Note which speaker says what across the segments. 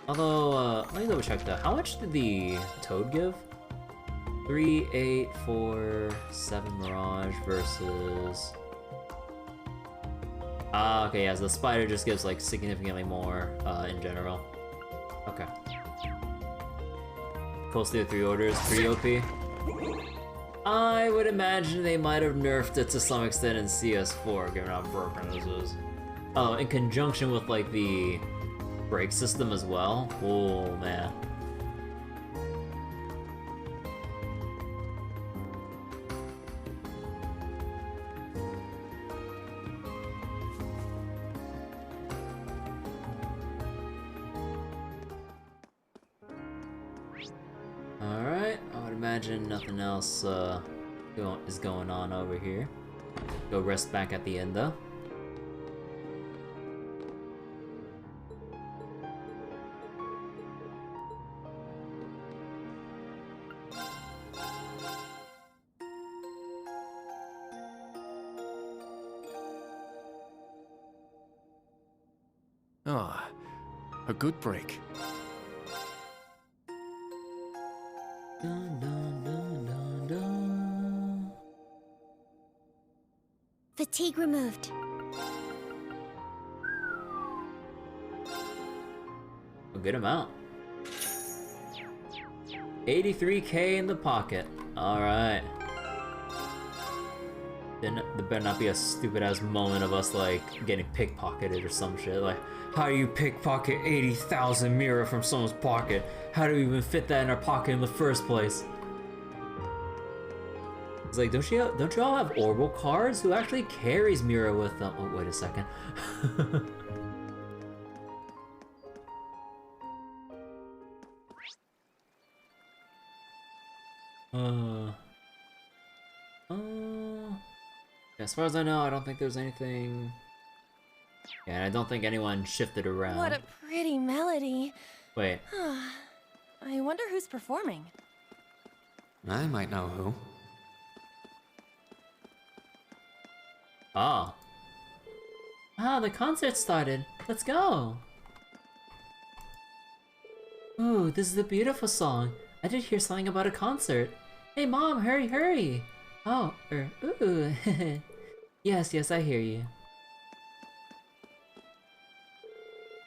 Speaker 1: Although, let me double check that. How much did the toad give? 3, 8, 4, 7 Mirage versus... Ah, okay, yeah, so the spider just gives, like, significantly more, in general. Okay. Cold Steel 3 orders, pretty OP. I would imagine they might have nerfed it to some extent in CS4, given how broken this is. Oh, in conjunction with, like, the brake system as well? Oh, man. Alright, I would imagine nothing else is going on over here. Go rest back at the end though.
Speaker 2: Ah, a good break.
Speaker 1: Dun, dun, dun, dun, dun.
Speaker 3: Fatigue removed.
Speaker 1: A good amount. 83k in the pocket. Alright. Then there better not be a stupid ass moment of us like getting pickpocketed or some shit. Like, how do you pickpocket 80,000 mirror from someone's pocket? How do we even fit that in our pocket in the first place? It's like, don't you all have orbital cards? Who actually carries mirror with them? Oh, wait a second. As far as I know, I don't think there's anything... Yeah, and I don't think anyone shifted around.
Speaker 3: What a pretty melody.
Speaker 1: Wait.
Speaker 3: I wonder who's performing.
Speaker 2: I might know who.
Speaker 1: Oh. Ah, the concert started. Let's go. Ooh, this is a beautiful song. I did hear something about a concert. Hey mom, hurry, hurry. Oh, ooh. Yes, I hear you.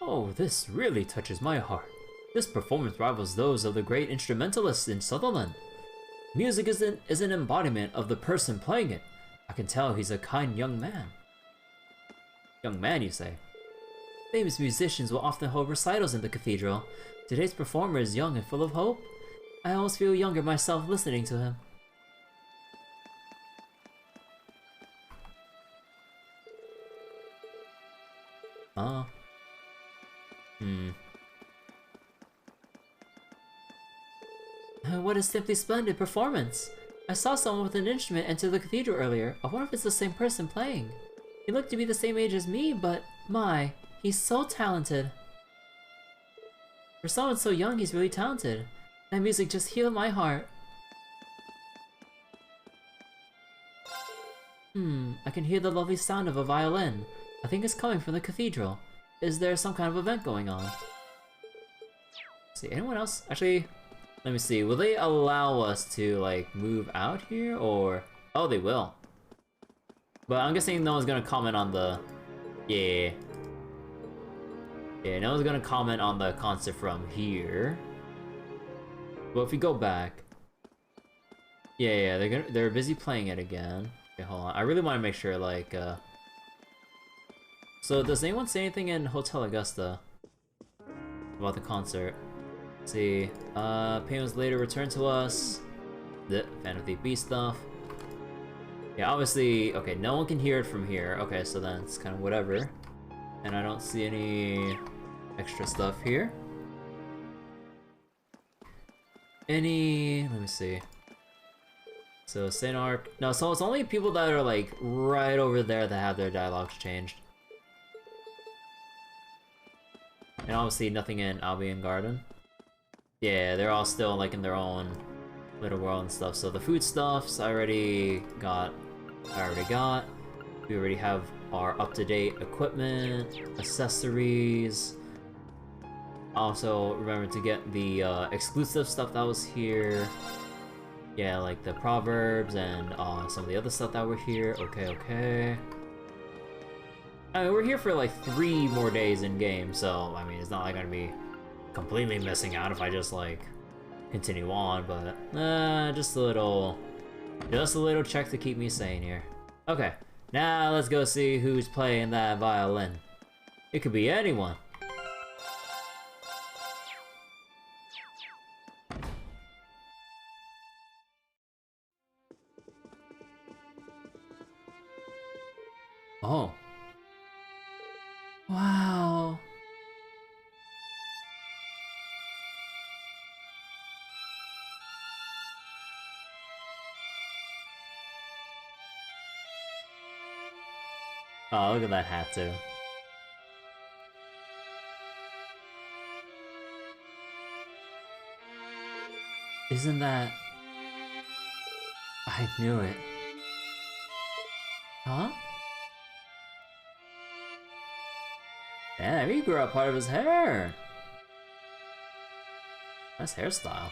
Speaker 1: Oh, this really touches my heart. This performance rivals those of the great instrumentalists in Sutherland. Music is an embodiment of the person playing it. I can tell he's a kind young man. Young man, you say? Famous musicians will often hold recitals in the cathedral. Today's performer is young and full of hope. I almost feel younger myself listening to him. Oh. What a simply splendid performance! I saw someone with an instrument enter the cathedral earlier. I wonder if it's the same person playing. He looked to be the same age as me, but my, he's so talented. For someone so young, he's really talented. That music just healed my heart. I can hear the lovely sound of a violin. I think it's coming from the cathedral. Is there some kind of event going on? Let's see, anyone else? Actually, let me see. Will they allow us to, like, move out here, or... Oh, they will. But I'm guessing no one's gonna comment on the... Yeah, no one's gonna comment on the concert from here. But if we go back... Yeah, they're busy playing it again. Okay, hold on. I really want to make sure, like, So, does anyone say anything in Hotel Augusta about the concert? Let's see. Payments later returned to us. The Fan of the Beast stuff. Yeah, obviously, okay, no one can hear it from here. Okay, so then it's kind of whatever. And I don't see any extra stuff here. Let me see. So, Saint-Arkh... No, so it's only people that are, like, right over there that have their dialogues changed. And obviously nothing in Albion Garden. Yeah, they're all still, like, in their own little world and stuff. So the foodstuffs I already got. We already have our up-to-date equipment, accessories. Also, remember to get the exclusive stuff that was here. Yeah, like the proverbs and some of the other stuff that were here. Okay, okay. I mean, we're here for like 3 more days in game, so I mean, it's not like I'm gonna be completely missing out if I just like continue on. But just a little check to keep me sane here. Okay, now let's go see who's playing that violin. It could be anyone. Oh. Wow. Oh, look at that hat too. Isn't that... I knew it. Huh? Damn, he grew out part of his hair. Nice hairstyle.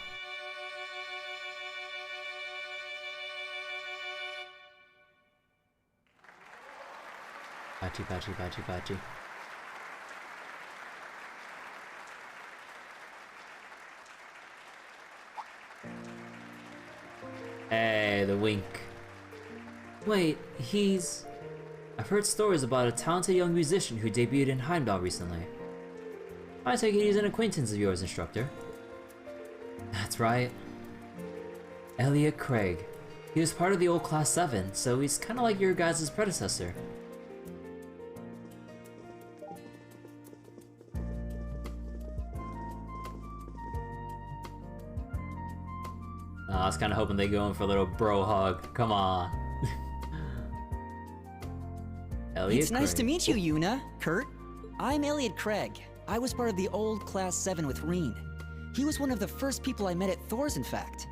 Speaker 1: Bachi, bachi, bachi, bachi. Hey, the wink. Wait, he's... I've heard stories about a talented young musician who debuted in Heimdall recently. I take it he's an acquaintance of yours, instructor. That's right. Elliot Craig. He was part of the old Class 7, so he's kinda like your guys' predecessor. I was kinda hoping they'd go in for a little bro hug. Come on. Elliot
Speaker 4: It's nice
Speaker 1: Craig.
Speaker 4: to meet you, Yuna, Kurt. I'm Elliot Craig. I was part of the old Class 7 with Rean. He was one of the first people I met at Thor's, in fact.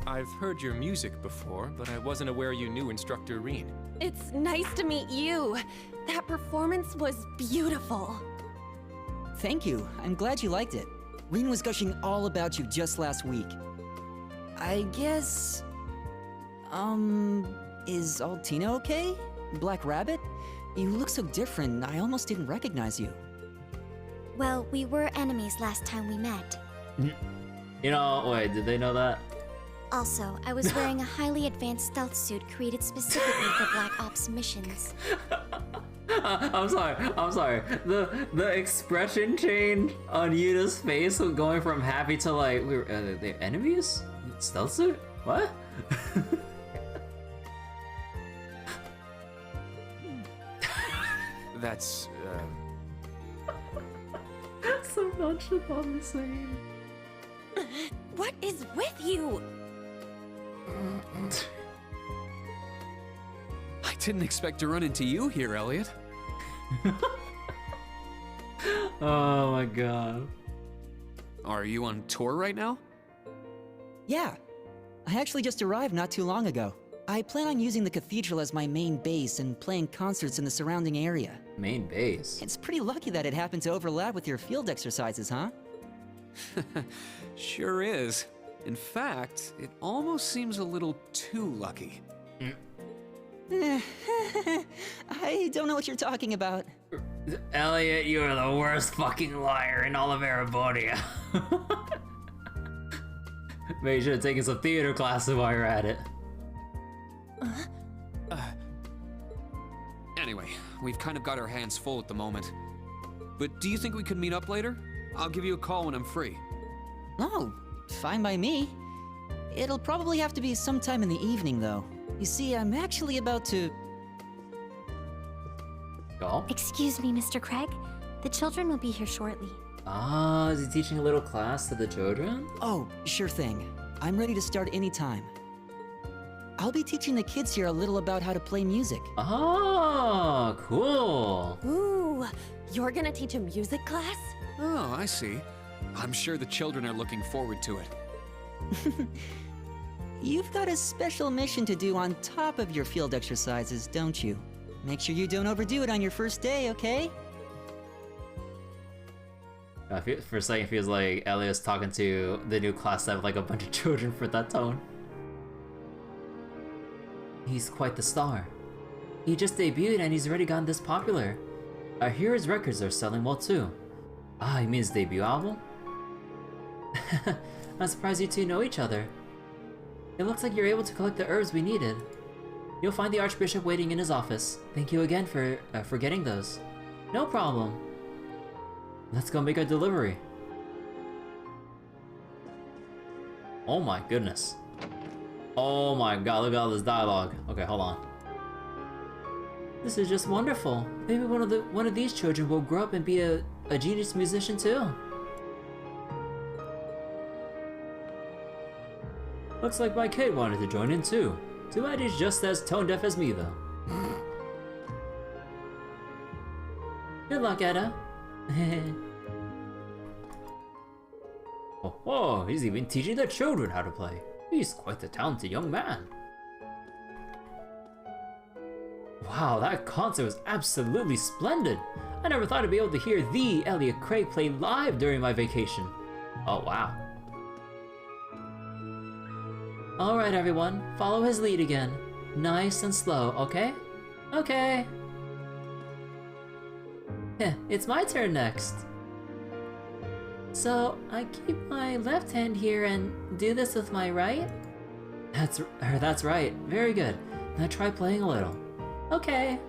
Speaker 5: I've heard your music before, but I wasn't aware you knew Instructor Rean.
Speaker 3: It's nice to meet you. That performance was beautiful.
Speaker 4: Thank you. I'm glad you liked it. Rean was gushing all about you just last week. I guess... is Altina okay? Black Rabbit? You look so different, I almost didn't recognize you.
Speaker 6: Well, we were enemies last time we met.
Speaker 1: You know, wait, did they know that?
Speaker 6: Also, I was wearing a highly advanced stealth suit created specifically for Black Ops missions.
Speaker 1: I'm sorry. The expression change on Yuna's face going from happy to like, they're enemies? Stealth suit? What?
Speaker 5: That's,
Speaker 1: So nonchalantly saying.
Speaker 3: What is with you?
Speaker 2: I didn't expect to run into you here, Elliot.
Speaker 1: Oh my god.
Speaker 2: Are you on tour right now?
Speaker 4: Yeah. I actually just arrived not too long ago. I plan on using the cathedral as my main base and playing concerts in the surrounding area.
Speaker 1: Main base.
Speaker 4: It's pretty lucky that it happened to overlap with your field exercises, huh?
Speaker 2: Sure is. In fact, it almost seems a little too lucky.
Speaker 4: I don't know what you're talking about.
Speaker 1: Elliot, you are the worst fucking liar in all of Erevonia. Maybe you should have taken some theater classes while you're at it.
Speaker 2: Anyway, we've kind of got our hands full at the moment. But do you think we could meet up later? I'll give you a call when I'm free.
Speaker 4: Oh, fine by me. It'll probably have to be sometime in the evening, though. You see, I'm actually about to...
Speaker 1: Go.
Speaker 6: Excuse me, Mr. Craig. The children will be here shortly.
Speaker 1: Ah, is he teaching a little class to the children?
Speaker 4: Oh, sure thing. I'm ready to start anytime. I'll be teaching the kids here a little about how to play music.
Speaker 1: Oh, cool.
Speaker 3: Ooh, you're gonna teach a music class?
Speaker 2: Oh, I see. I'm sure the children are looking forward to it.
Speaker 4: You've got a special mission to do on top of your field exercises, don't you? Make sure you don't overdo it on your first day, okay?
Speaker 1: For a second, it feels like Elliot's talking to the new class that have like a bunch of children for that tone. He's quite the star. He just debuted and he's already gotten this popular. I hear his records are selling well too. Ah, you mean his debut album? I'm surprised you two know each other. It looks like you're able to collect the herbs we needed. You'll find the Archbishop waiting in his office. Thank you again for getting those. No problem. Let's go make our delivery. Oh my goodness. Oh my god, look at all this dialogue. Okay, hold on. This is just wonderful. Maybe one of these children will grow up and be a genius musician too. Looks like my kid wanted to join in too. Too bad he's just as tone deaf as me though. Good luck, Etta. Oh, he's even teaching the children how to play. He's quite the talented young man. Wow, that concert was absolutely splendid. I never thought I'd be able to hear the Elliot Craig play live during my vacation. Oh, wow. Alright everyone, follow his lead again. Nice and slow, okay? Okay. Heh, it's my turn next. So, I keep my left hand here and do this with my right? That's right, very good. Now try playing a little. Okay.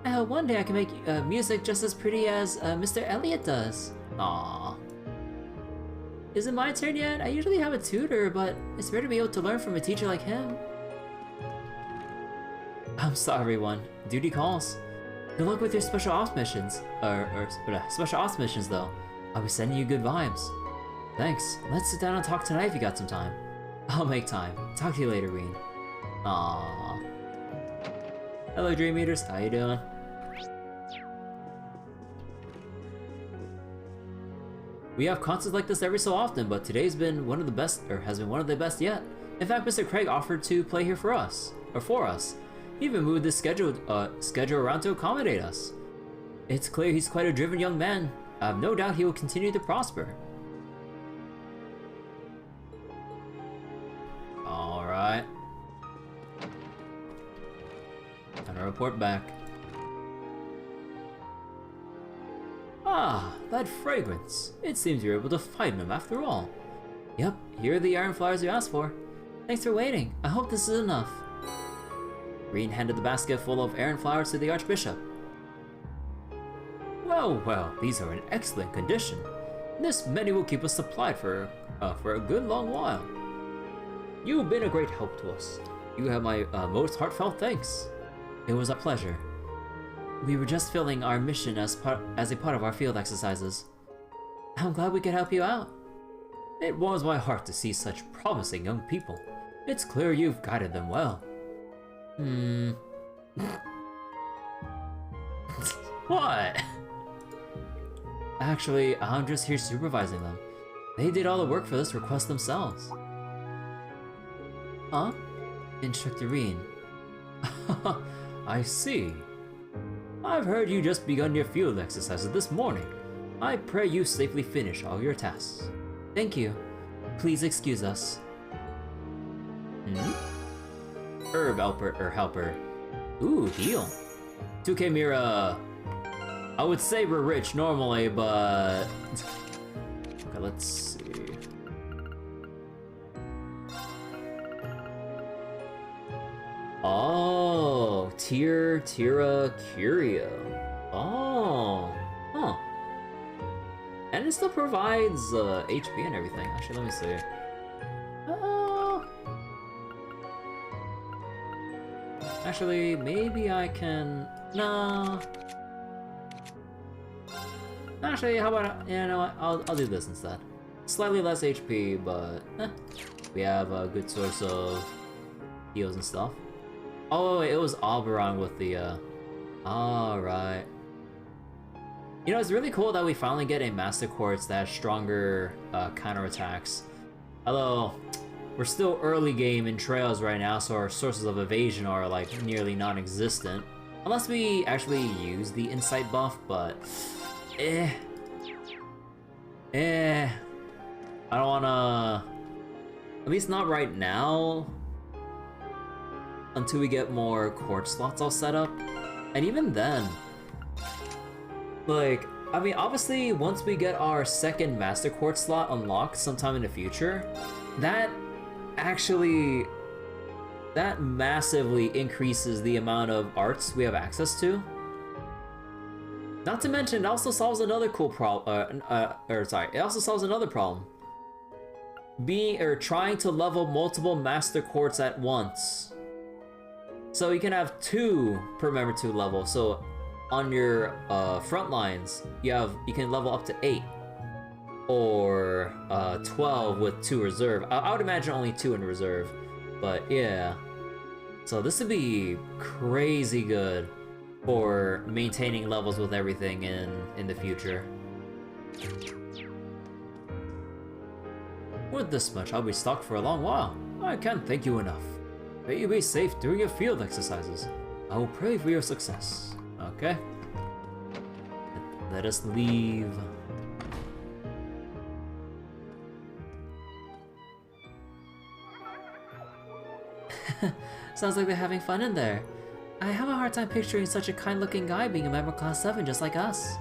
Speaker 1: I hope one day I can make music just as pretty as Mr. Elliot does. Aww. Is it my turn yet? I usually have a tutor, but it's rare to be able to learn from a teacher like him. I'm sorry everyone, duty calls. Good luck with your special ops missions. Special ops missions though. I'll be sending you good vibes. Thanks. Let's sit down and talk tonight if you got some time. I'll make time. Talk to you later, Rean. Aww. Hello Dream Eaters, how you doing? We have concerts like this every so often, but today's been one of the best, or has been one of the best yet. In fact, Mr. Craig offered to play here for us. He even moved this schedule around to accommodate us. It's clear he's quite a driven young man. I have no doubt he will continue to prosper. Alright. Time to report back. Ah, that fragrance. It seems you're able to find them after all. Yep, here are the iron flowers you asked for. Thanks for waiting. I hope this is enough. Rean handed the basket full of iron flowers to the Archbishop. Well, these are in excellent condition. This many will keep us supplied for a good long while. You've been a great help to us. You have my most heartfelt thanks. It was a pleasure. We were just filling our mission as a part of our field exercises. I'm glad we could help you out. It warms my heart to see such promising young people. It's clear you've guided them well. What? Actually, I'm just here supervising them. They did all the work for this request themselves. Huh? Instructor Rean. I see. I've heard you just begun your field exercises this morning. I pray you safely finish all your tasks. Thank you. Please excuse us. Herb helper. Ooh, heal. 2K Mira. I would say we're rich normally, but... Okay, let's see. Oh, Tira Curio. Oh, huh. And it still provides HP and everything. Actually, let me see. Actually, maybe I can... No. Actually, how about... You know what? I'll do this instead. Slightly less HP, but... we have a good source of heals and stuff. Oh, wait, it was Oberon with the... Alright. You know, it's really cool that we finally get a Master Quartz that has stronger counterattacks. Although... We're still early game in Trails right now, so our sources of evasion are like nearly non-existent. Unless we actually use the insight buff, but I don't wanna... At least not right now. Until we get more court slots all set up. And even then... Like, I mean, obviously, once we get our second Master Court slot unlocked sometime in the future, that massively increases the amount of arts we have access to. Not to mention, it also solves another cool problem. It also solves another problem. Trying to level multiple Master Courts at once. So you can have 2 per member 2 level. So on your front lines, you can level up to 8 or 12 with 2 reserve. I would imagine only 2 in reserve, but yeah. So this would be crazy good for maintaining levels with everything in the future. With this much, I'll be stocked for a long while. I can't thank you enough. May you be safe during your field exercises. I will pray for your success. Okay. Let us leave. Sounds like they're having fun in there. I have a hard time picturing such a kind-looking guy being a member of Class 7 just like us.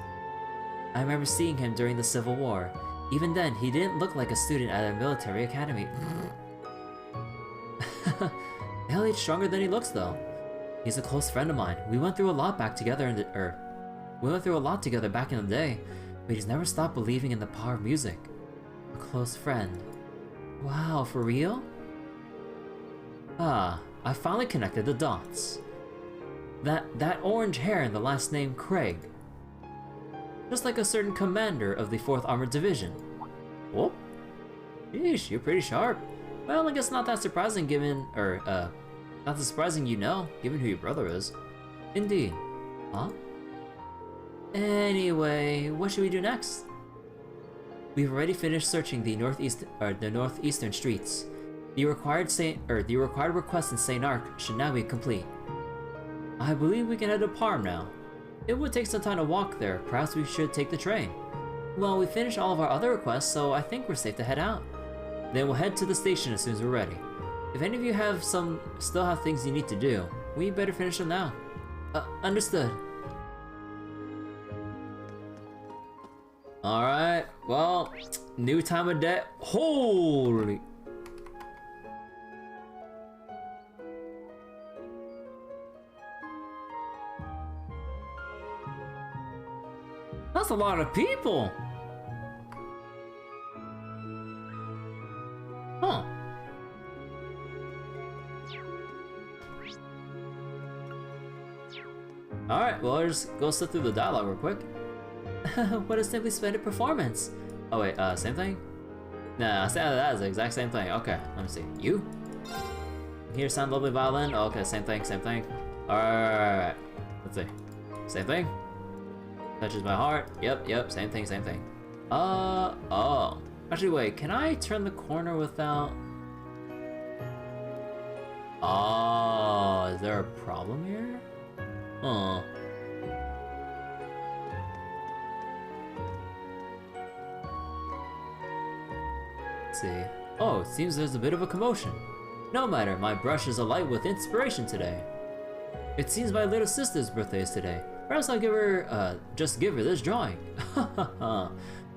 Speaker 1: I remember seeing him during the Civil War. Even then, he didn't look like a student at a military academy. Hell, he's stronger than he looks, though. He's a close friend of mine. We went through a lot back together back in the day, but he's never stopped believing in the power of music. A close friend. Wow, for real? Ah, I finally connected the dots. That orange hair and the last name Craig. Just like a certain commander of the 4th Armored Division. Whoop. Yeesh, you're pretty sharp. Well, I guess not that surprising given, not that surprising given who your brother is. Indeed. Huh? Anyway, what should we do next? We've already finished searching the northeastern streets. The required request in Saint-Arkh should now be complete. I believe we can head to Parm now. It would take some time to walk there. Perhaps we should take the train. Well, we finished all of our other requests, so I think we're safe to head out. Then we'll head to the station as soon as we're ready. If any of you still have things you need to do, we better finish them now. Understood. Alright, well, new time of day. Holy! That's a lot of people! Huh. Alright, well, I'll just go sit through the dialogue real quick. What a simply splendid performance! Oh wait, same thing? Nah, that is the exact same thing. Okay, let me see. You? Hear sound lovely violin? Oh, okay, same thing, same thing. Alright. Let's see. Same thing? Touches my heart. Yep, same thing, same thing. Oh. Actually, wait, can I turn the corner without... Oh, is there a problem here? Huh. Let's see. Oh, it seems there's a bit of a commotion. No matter, my brush is alight with inspiration today. It seems my little sister's birthday is today. Perhaps I'll just give her this drawing.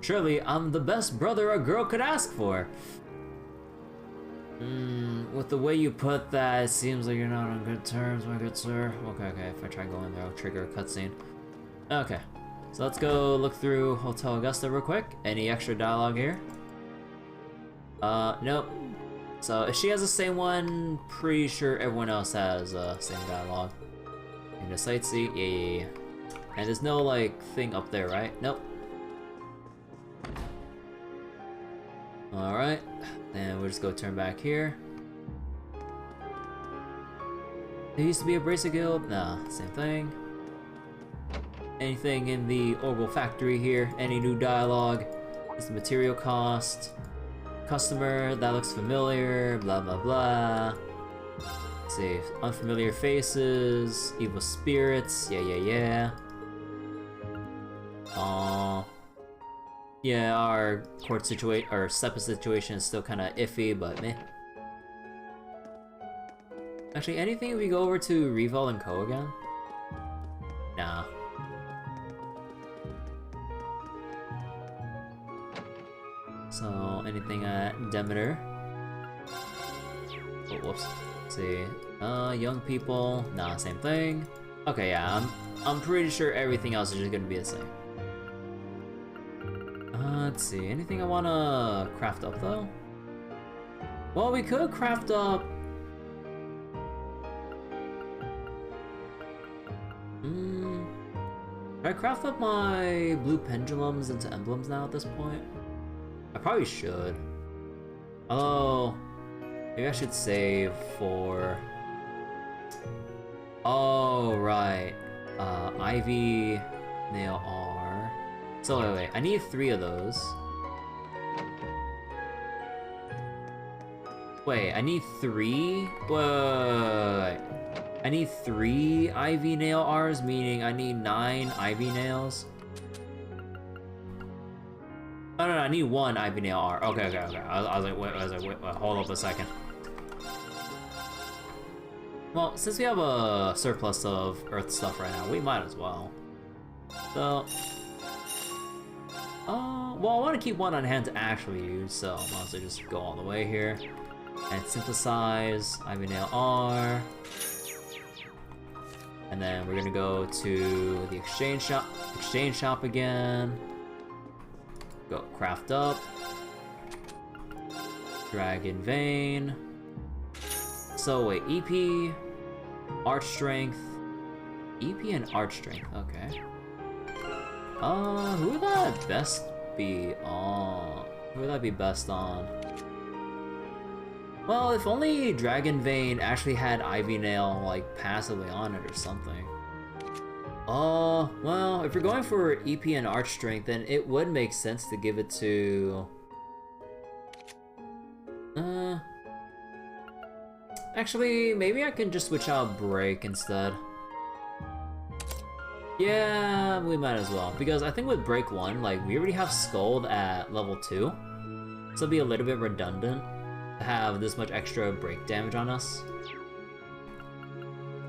Speaker 1: Surely I'm the best brother a girl could ask for. With the way you put that, it seems like you're not on good terms, my good sir. Okay, if I try going there, I'll trigger a cutscene. Okay, so let's go look through Hotel Augusta real quick. Any extra dialogue here? Nope. So if she has the same one, pretty sure everyone else has same dialogue. And the sightsee, yeah. And there's no like thing up there, right? Nope. Alright, then we'll just go turn back here. There used to be a bracer guild. Nah, same thing. Anything in the Orbital Factory here? Any new dialogue? Just the material cost. Customer, that looks familiar, blah blah blah. Let's see, unfamiliar faces, evil spirits, yeah. Yeah, our court situation, or SEPA situation is still kind of iffy, but meh. Actually, anything if we go over to Reval and Co again? Nah. So, anything at Demeter? Oh, whoops. Let's see. Young people. Nah, same thing. Okay, yeah, I'm pretty sure everything else is just gonna be the same. Let's see. Anything I wanna craft up though? Well, we could craft up. Should I craft up my blue pendulums into emblems now at this point? I probably should. Oh, maybe I should save for. Oh, right. Ivy, Nail R. So wait, I need 3 of those. Wait, I need 3? Wait. I need 3 Ivy Nail R's, meaning I need 9 Ivy Nails. Oh, no, I need 1 Ivy Nail R. Okay. I was like, wait, hold up a second. Well, since we have a surplus of Earth stuff right now, we might as well. So, well, I want to keep 1 on hand to actually use, so I might as well just go all the way here. And synthesize, Ivy Nail R. And then we're gonna go to the exchange shop again. Go craft up. Dragon Vein. So wait, EP, Arch Strength, EP and Arch Strength, okay. Who would that best be on? Who would that be best on? Well, if only Dragon Vein actually had Ivy Nail, like, passively on it or something. Well, if you're going for EP and Arch Strength, then it would make sense to give it to... Actually, maybe I can just switch out Break instead. Yeah, we might as well. Because I think with Break 1, like, we already have Scold at level 2. So it'll be a little bit redundant to have this much extra break damage on us.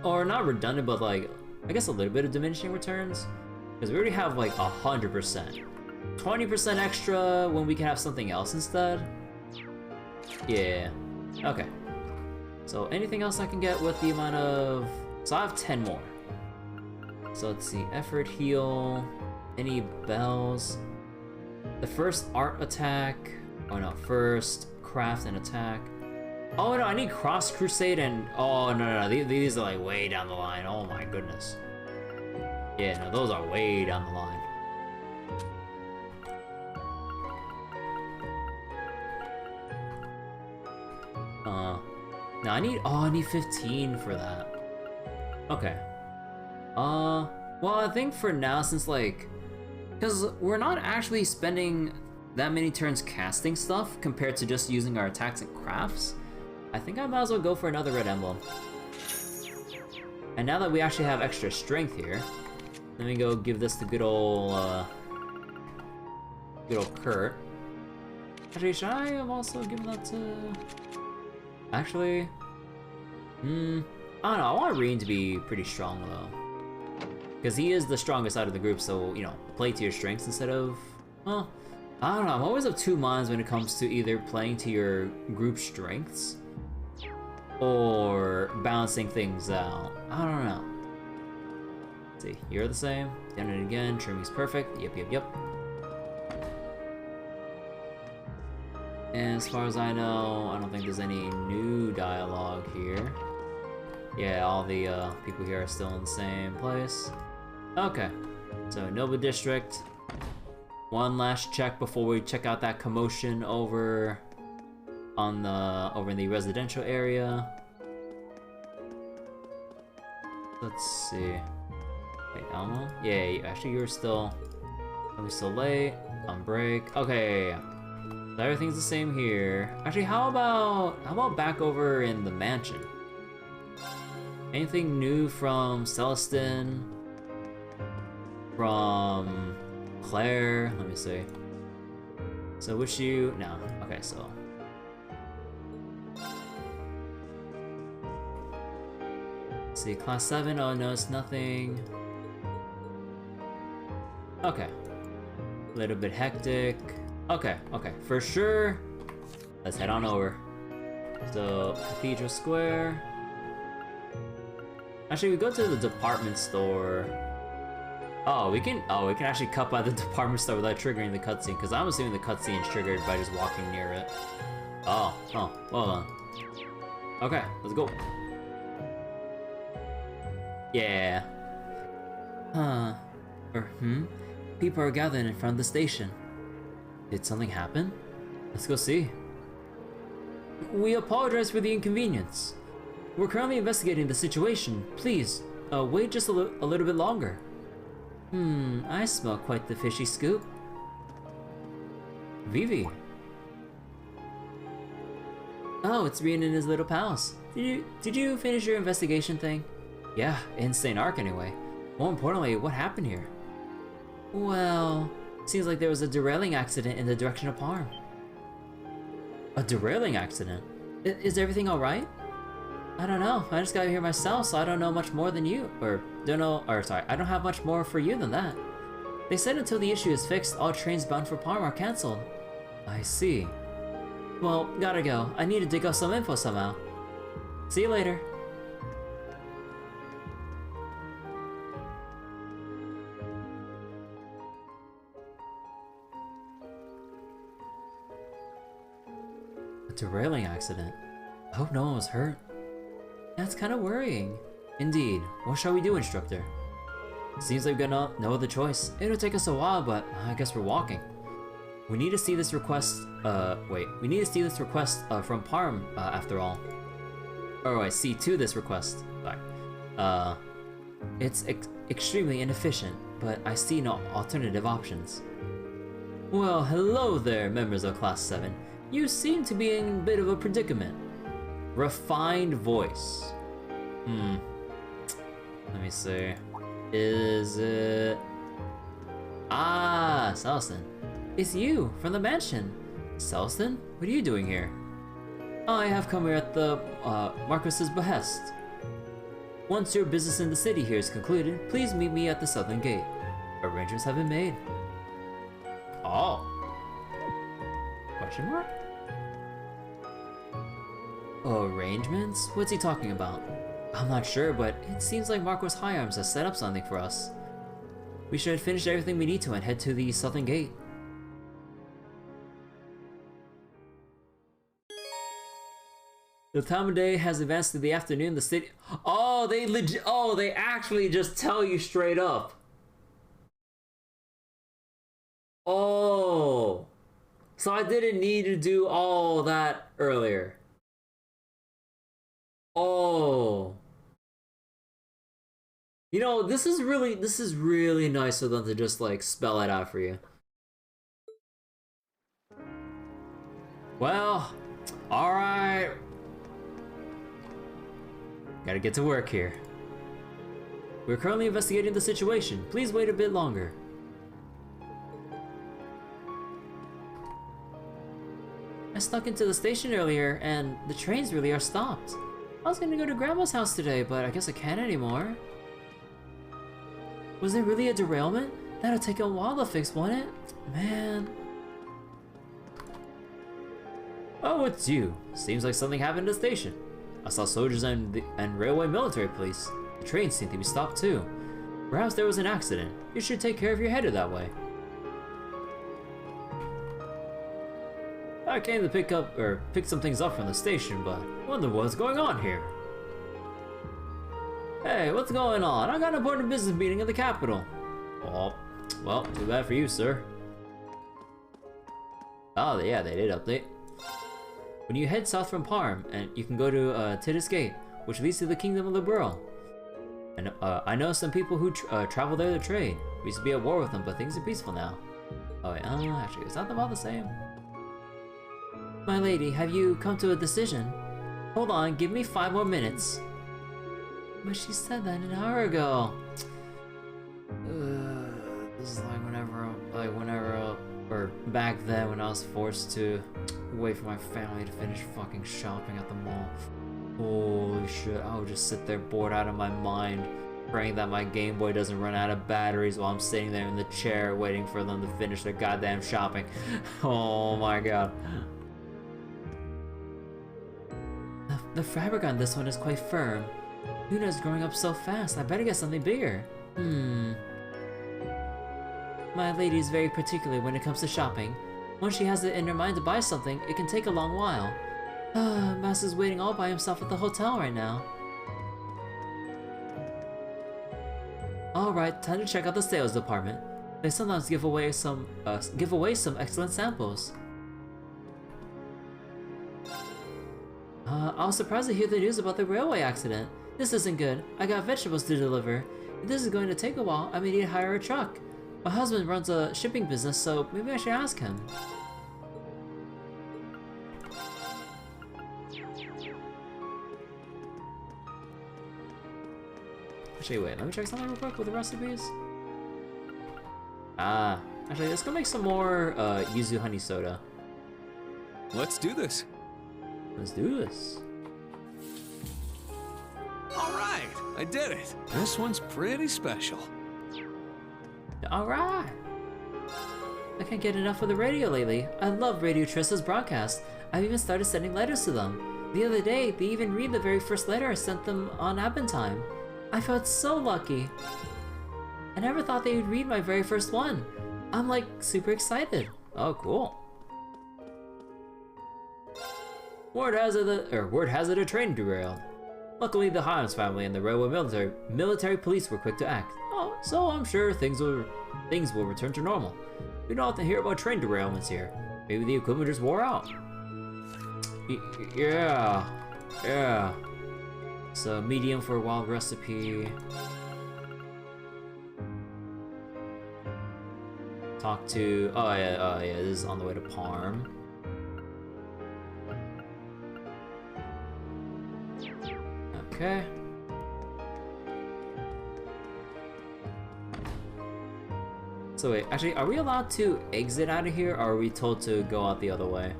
Speaker 1: Or not redundant, but like, I guess a little bit of diminishing returns. Because we already have like 100%. 20% extra when we can have something else instead. Yeah, okay. So anything else I can get with the amount of... So I have 10 more. So let's see, effort heal, any bells. The first art attack, oh no, first craft and attack. Oh no, I need cross crusade and, oh no, these are like way down the line, oh my goodness. Yeah, no, those are way down the line. No, I need 15 for that. Okay. Well, I think for now, since like, because we're not actually spending that many turns casting stuff compared to just using our attacks and crafts, I think I might as well go for another red emblem. And now that we actually have extra strength here, let me go give this to good old Kurt. Actually, should I have also given that to... Actually, I don't know, I want Rean to be pretty strong though. Because he is the strongest out of the group, so, you know, play to your strengths instead of, well, I don't know, I'm always of 2 minds when it comes to either playing to your group strengths or balancing things out. I don't know. Let's see, you're the same. Done it again, trimming's perfect. Yep. And as far as I know, I don't think there's any new dialogue here. Yeah, all the people here are still in the same place. Okay, so Nova District. One last check before we check out that commotion over in the residential area. Let's see. Wait, Elmo? Yeah, actually you're still... Are we still late? On break? Okay. So everything's the same here. Actually, how about back over in the mansion? Anything new from Celestin? From Claire? Let me see. So wish you... no. Okay, so... see, Class 7, oh no, it's nothing. Okay. A little bit hectic. Okay, okay, for sure. Let's head on over. So, Cathedral Square. Actually, we go to the department store. Oh, we can actually cut by the department store without triggering the cutscene, because I'm assuming the cutscene is triggered by just walking near it. Oh, hold on. Okay, let's go. Yeah. People are gathering in front of the station. Did something happen? Let's go see. We apologize for the inconvenience. We're currently investigating the situation. Please, wait just a little bit longer. I smell quite the fishy scoop. Vivi. Oh, it's Rean and his little pals. Did you finish your investigation thing? Yeah, in Saint-Arkh anyway. More importantly, what happened here? Well, seems like there was a derailing accident in the direction of Parm. A derailing accident? Is everything alright? I don't know. I just got here myself, so I don't know much more than you. I don't have much more for you than that. They said until the issue is fixed, all trains bound for Parm are cancelled. I see. Well, gotta go. I need to dig up some info somehow. See you later. A derailing accident. I hope no one was hurt. That's kind of worrying. Indeed. What shall we do, instructor? Seems like we've got no other choice. It'll take us a while, but I guess we're walking. We need to see this request, we need to see this request, from Parm, after all. Oh, I see to this request. Sorry. It's extremely inefficient, but I see no alternative options. Well, hello there, members of Class 7. You seem to be in a bit of a predicament. Refined voice. Let me see. Is it... Ah, Selston. It's you, from the mansion. Selston? What are you doing here? I have come here at the, Marquis's behest. Once your business in the city here is concluded, please meet me at the southern gate. Arrangements have been made. Oh. Question mark? Arrangements? What's he talking about? I'm not sure, but it seems like Marquis High Arms has set up something for us. We should finish everything we need to and head to the southern gate. The time of day has advanced to the afternoon. The city... Oh, they actually just tell you straight up. Oh. So I didn't need to do all that earlier. Oh. You know, this is really nice of them to just like spell it out for you. Well, alright. Gotta get to work here. We're currently investigating the situation. Please wait a bit longer. I snuck into the station earlier and the trains really are stopped. I was gonna go to Grandma's house today, but I guess I can't anymore. Was there really a derailment? That'll take a while to fix, won't it? Man. Oh, it's you. Seems like something happened at the station. I saw soldiers and railway military police. The trains seem to be stopped too. Perhaps there was an accident. You should take care of your headed that way. I came to pick some things up from the station, but wonder what's going on here. Hey, what's going on? I got an important business meeting at the capital. Oh, well, too bad for you, sir. Oh, yeah, they did update. When you head south from Parm, and you can go to Tidus Gate, which leads to the Kingdom of the Burl. And I know some people who travel there to trade. We used to be at war with them, but things are peaceful now. Oh wait, actually, is that about the same? My lady, have you come to a decision? Hold on, give me 5 more minutes. But she said that an hour ago. This is like whenever or back then when I was forced to wait for my family to finish fucking shopping at the mall. Holy shit, I would just sit there bored out of my mind, praying that my Game Boy doesn't run out of batteries while I'm sitting there in the chair waiting for them to finish their goddamn shopping. Oh my god. The fabric on this one is quite firm. Luna's growing up so fast, I better get something bigger. My lady is very particular when it comes to shopping. Once she has it in her mind to buy something, it can take a long while. Master's waiting all by himself at the hotel right now. Alright, time to check out the sales department. They sometimes give away some excellent samples. I was surprised to hear the news about the railway accident. This isn't good. I got vegetables to deliver. If this is going to take a while, I may need to hire a truck. My husband runs a shipping business, so maybe I should ask him. Actually, wait, let me check something real quick with the recipes. Actually, let's go make some more yuzu honey soda.
Speaker 2: Let's do this.
Speaker 1: Let's do this.
Speaker 2: All right, I did it. This one's pretty special.
Speaker 1: Alright! I can't get enough of the radio lately. I love Radio Trista's broadcast. I've even started sending letters to them. The other day, they even read the very first letter I sent them on advent time. I felt so lucky. I never thought they would read my very first one. I'm like super excited. Oh, cool. Word has it a train derailed. Luckily, the Hyams family and the railway military police were quick to act. Oh, so I'm sure things will return to normal. We don't have to hear about train derailments here. Maybe the equipment just wore out. Yeah. So medium for a wild recipe. Talk to. Oh yeah. This is on the way to Parm. Okay. So wait, actually, are we allowed to exit out of here, or are we told to go out the other way?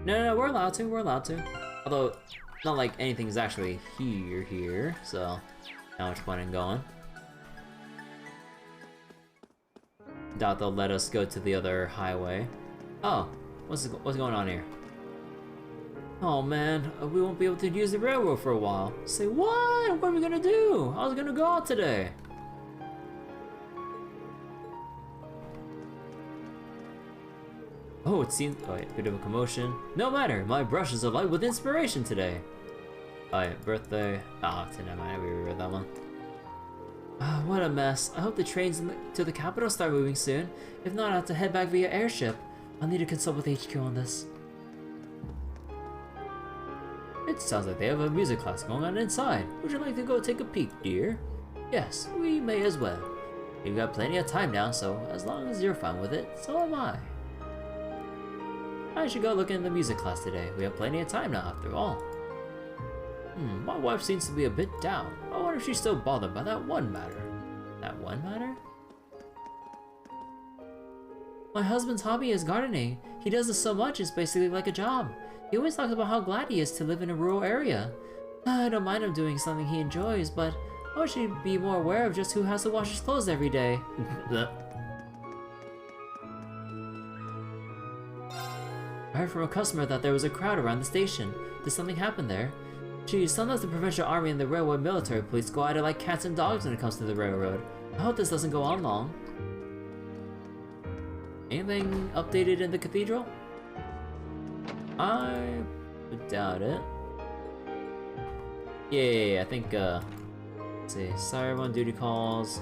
Speaker 1: No, we're allowed to. Although, not like anything's actually here, so not much point in going. Doubt they'll let us go to the other highway. Oh, what's going on here? Oh man, we won't be able to use the railroad for a while. Say what? What are we gonna do? I was gonna go out today. Oh, it seems. Oh, yeah, bit of a commotion. No matter, my brushes are light with inspiration today. Oh, yeah, birthday. Ah, oh, never mind. We read that one. What a mess. I hope the trains to the capital start moving soon. If not, I'll have to head back via airship. I'll need to consult with HQ on this. It sounds like they have a music class going on inside. Would you like to go take a peek, dear? Yes, we may as well. We've got plenty of time now, so as long as you're fine with it, so am I. I should go look in the music class today. We have plenty of time now, after all. My wife seems to be a bit down. I wonder if she's still bothered by that one matter. That one matter? My husband's hobby is gardening. He does this so much, it's basically like a job. He always talks about how glad he is to live in a rural area. I don't mind him doing something he enjoys, but I wish he'd be more aware of just who has to wash his clothes every day. I heard from a customer that there was a crowd around the station. Did something happen there? Geez, sometimes the provincial army and the railway military police go at it like cats and dogs when it comes to the railroad. I hope this doesn't go on long. Anything updated in the cathedral? I doubt it. Yeah, I think, let's see, sorry everyone, duty calls.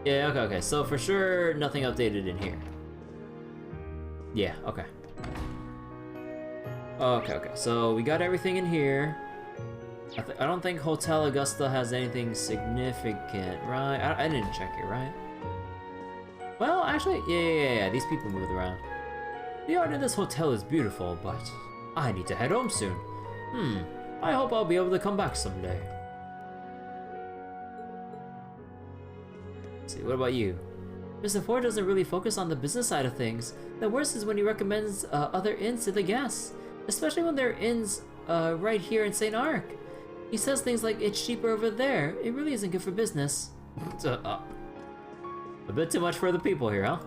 Speaker 1: Yeah, okay, so for sure, nothing updated in here. Yeah, okay. Okay, so we got everything in here. I don't think Hotel Augusta has anything significant, right? I didn't check it, right? Well, actually, yeah, these people move around. The art in this hotel is beautiful, but I need to head home soon. I hope I'll be able to come back someday. Let's see, what about you? Mr. Ford doesn't really focus on the business side of things. The worst is when he recommends other inns to the guests, especially when there are inns right here in Saint-Arkh. He says things like, it's cheaper over there. It really isn't good for business. A bit too much for the people here, huh?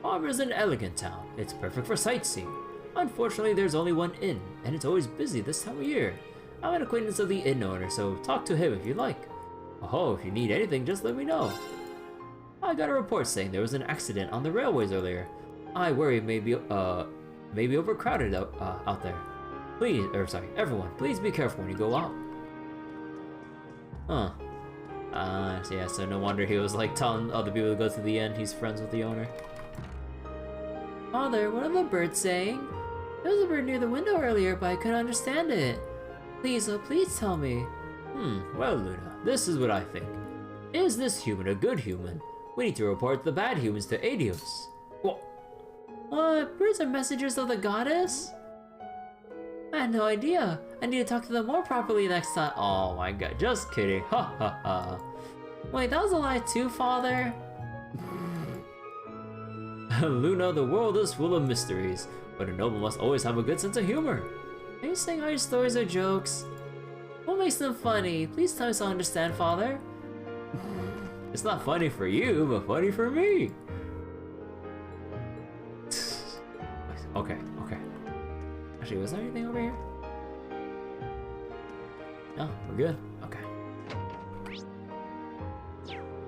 Speaker 1: Parm is an elegant town. It's perfect for sightseeing. Unfortunately, there's only one inn, and it's always busy this time of year. I'm an acquaintance of the inn owner, so talk to him if you like. Oh, if you need anything, just let me know. I got a report saying there was an accident on the railways earlier. I worry it may be overcrowded out there. Please, everyone, please be careful when you go out. Huh. Yeah, so no wonder he was like telling other people to go to the inn. He's friends with the owner. Father, what are the birds saying? There was a bird near the window earlier, but I couldn't understand it. Please, oh please tell me. Well, Luna, this is what I think. Is this human a good human? We need to report the bad humans to Adios. What? Birds are messengers of the goddess? I had no idea. I need to talk to them more properly next time. Oh my god, just kidding. Ha ha ha. Wait, that was a lie too, Father? Luna, the world is full of mysteries, but a noble must always have a good sense of humor. Are you saying all your stories are jokes? What makes them funny? Please tell me so I understand, Father. It's not funny for you, but funny for me. Okay. Actually, was there anything over here? No, we're good. Okay.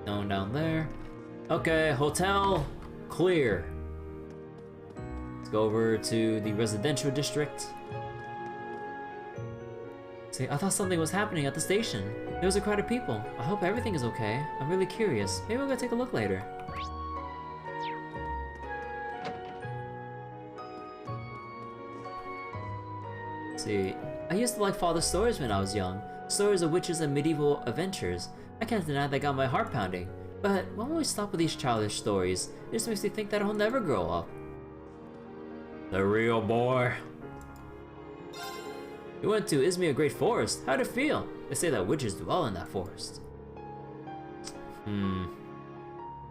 Speaker 1: No one down there. Okay, hotel clear. Let's go over to the residential district. See, I thought something was happening at the station. There was a crowd of people. I hope everything is okay. I'm really curious. Maybe I'll go take a look later. See, I used to like Father's stories when I was young. Stories of witches and medieval adventures. I can't deny they got my heart pounding. But why won't we stop with these childish stories? It just makes me think that I'll never grow up. The real boy. We went to Isthmia Great Forest. How'd it feel? They say that witches dwell in that forest.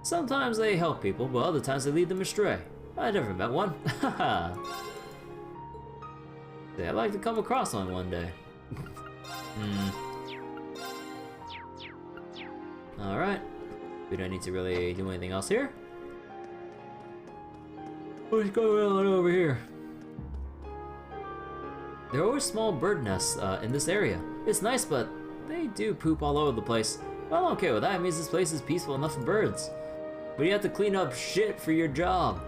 Speaker 1: Sometimes they help people, but other times they lead them astray. I never met one. Haha. I'd like to come across one day. Alright. We don't need to really do anything else here. Let's go on over here. There are always small bird nests in this area. It's nice, but they do poop all over the place. Well, I'm okay with that. It means this place is peaceful enough for birds. But you have to clean up shit for your job.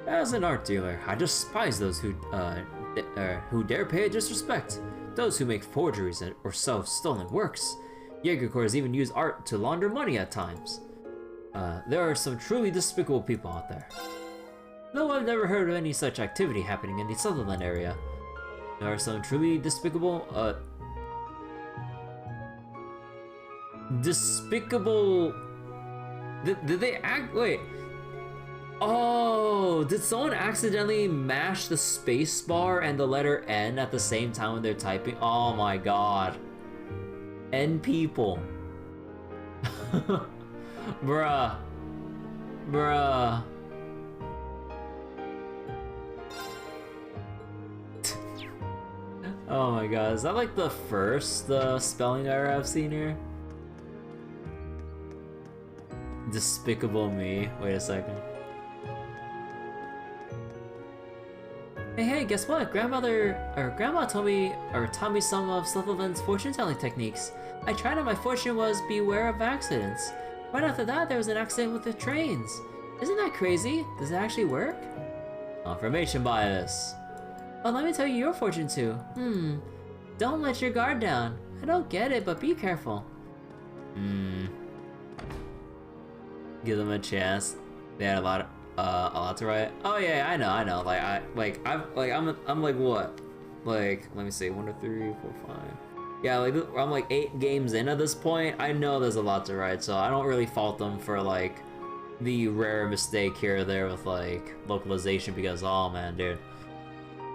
Speaker 1: As an art dealer, I despise those who dare pay disrespect. Those who make forgeries or sell stolen works. Jaegercorps even use art to launder money at times. There are some truly despicable people out there. Though I've never heard of any such activity happening in the Sutherland area. There are some truly despicable, Did they act? Wait. Oh, did someone accidentally mash the space bar and the letter N at the same time when they're typing? Oh my god. N people. Bruh. Oh my god, is that like the first spelling error I've seen here? Despicable me. Wait a second. Hey, guess what? Grandma told me, taught me some of Sutherland's fortune-telling techniques. I tried and my fortune was beware of accidents. Right after that, there was an accident with the trains. Isn't that crazy? Does it actually work? Confirmation bias. Oh, let me tell you your fortune too. Don't let your guard down. I don't get it, but be careful. Give them a chance. They had a lot to write. Oh yeah, I know. I'm like what? Like, let me see, 1, 2, 3, 4, 5. Yeah, like I'm like 8 games in at this point. I know there's a lot to write, so I don't really fault them for like the rare mistake here or there with like localization because oh man, dude.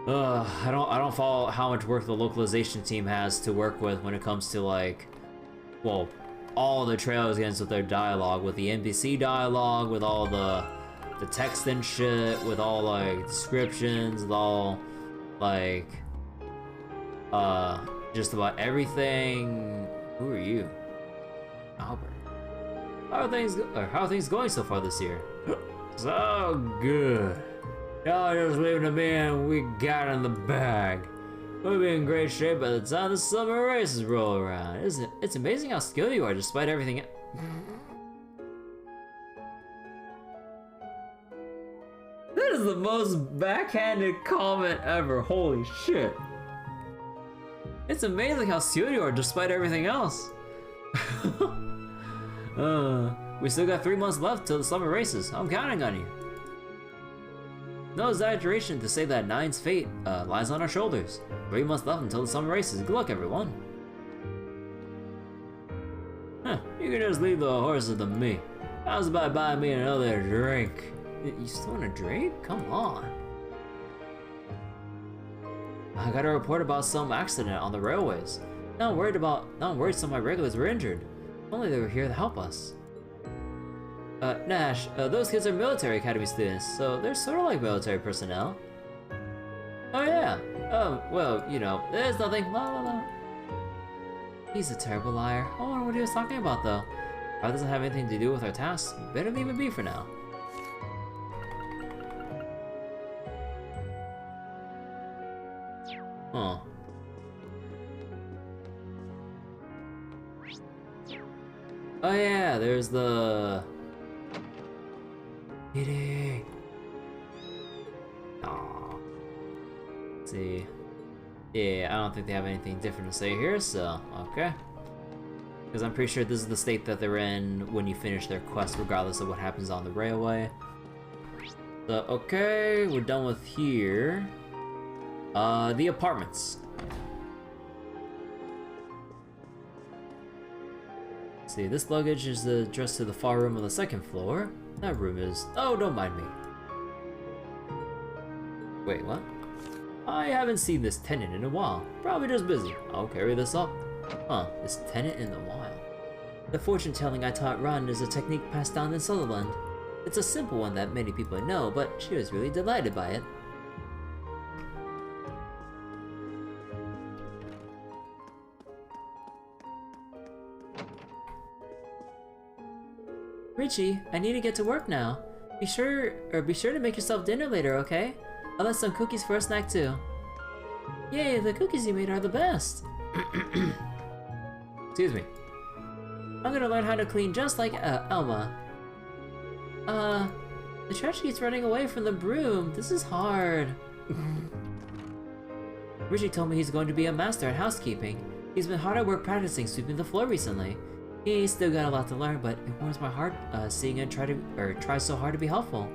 Speaker 1: I don't follow how much work the localization team has to work with when it comes to like well, all the trailers against with their dialogue, with the NPC dialogue, with all the text and shit, with all like descriptions, with all like just about everything. Who are you? Albert. How are things going so far this year? So good. Y'all just leave it to me and we got in the bag. We'll be in great shape by the time the summer races roll around. It's amazing how skilled you are despite everything. That is the most backhanded comment ever. Holy shit. It's amazing how skilled you are despite everything else. We still got 3 months left till the summer races. I'm counting on you. No exaggeration to say that Nine's fate lies on our shoulders. 3 months left until the summer races. Good luck, everyone. Huh, you can just leave the horses to me. How's about buying me another drink? You still want a drink? Come on. I got a report about some accident on the railways. Now I'm worried some of my regulars were injured. If only they were here to help us. Nash, those kids are military academy students, so they're sort of like military personnel. Oh yeah. Well, you know, there's nothing. La la la. He's a terrible liar. I wonder what he was talking about though. If that doesn't have anything to do with our tasks, better leave it be for now. Huh. Oh yeah, there's the... Kitty! Aww. Let's see. Yeah, I don't think they have anything different to say here, so, okay. Because I'm pretty sure this is the state that they're in when you finish their quest, regardless of what happens on the railway. So, okay, we're done with here. The apartments. Let's see, this luggage is addressed to the far room on the 2nd floor. That room is... Oh, don't mind me. Wait, what? I haven't seen this tenant in a while. Probably just busy. I'll carry this up. Huh, this tenant in the wild. The fortune telling I taught Ron is a technique passed down in Sutherland. It's a simple one that many people know, but she was really delighted by it. Richie, I need to get to work now. Be sure to make yourself dinner later, okay? I'll have some cookies for a snack too. Yay, the cookies you made are the best. Excuse me. I'm gonna learn how to clean just like Elma. The trash keeps running away from the broom. This is hard. Richie told me he's going to be a master at housekeeping. He's been hard at work practicing sweeping the floor recently. He's still got a lot to learn, but it warms my heart seeing him try so hard to be helpful.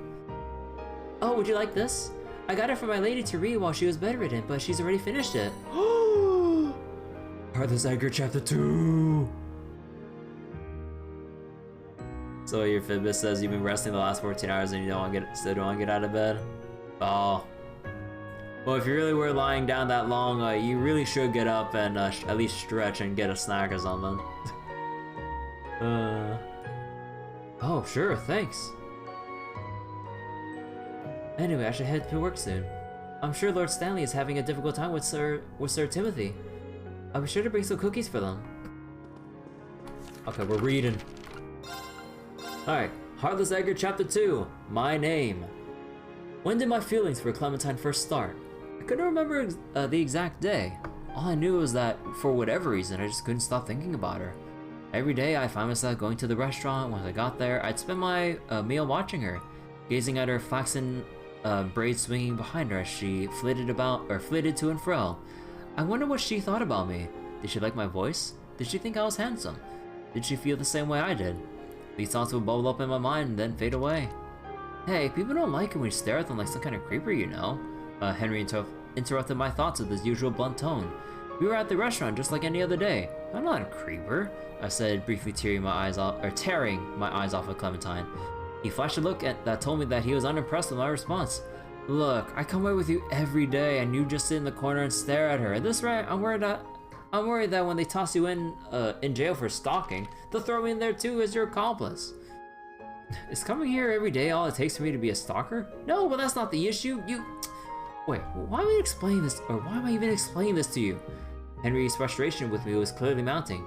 Speaker 1: Oh, would you like this? I got it for my lady to read while she was bedridden, but she's already finished it. Isthmia Great Chapter 2. So your Fitbit says you've been resting the last 14 hours and you still don't want to get out of bed? Oh. Well, if you really were lying down that long, you really should get up and at least stretch and get a snack or something. Oh, sure, thanks. Anyway, I should head to work soon. I'm sure Lord Stanley is having a difficult time with Sir Timothy. I'll be sure to bring some cookies for them. Okay, we're reading. Alright, Heartless Edgar Chapter 2, My Name. When did my feelings for Clementine first start? I couldn't remember the exact day. All I knew was that, for whatever reason, I just couldn't stop thinking about her. Every day I find myself going to the restaurant. Once I got there, I'd spend my meal watching her, gazing at her flaxen braids swinging behind her as she flitted to and fro. I wonder what she thought about me. Did she like my voice? Did she think I was handsome? Did she feel the same way I did? These thoughts would bubble up in my mind and then fade away. Hey, people don't like it when you stare at them like some kind of creeper, you know. Henry interrupted my thoughts with his usual blunt tone. We were at the restaurant just like any other day. I'm not a creeper, I said, briefly tearing my eyes off of Clementine. He flashed a look that told me that he was unimpressed with my response. Look, I come away with you every day and you just sit in the corner and stare at her. At this rate, I'm I'm worried that when they toss you in jail for stalking, they'll throw me in there too as your accomplice. Is coming here every day all it takes for me to be a stalker? No, but that's not the issue. Wait, why am I explaining this, or why am I even explaining this to you? Henry's frustration with me was clearly mounting.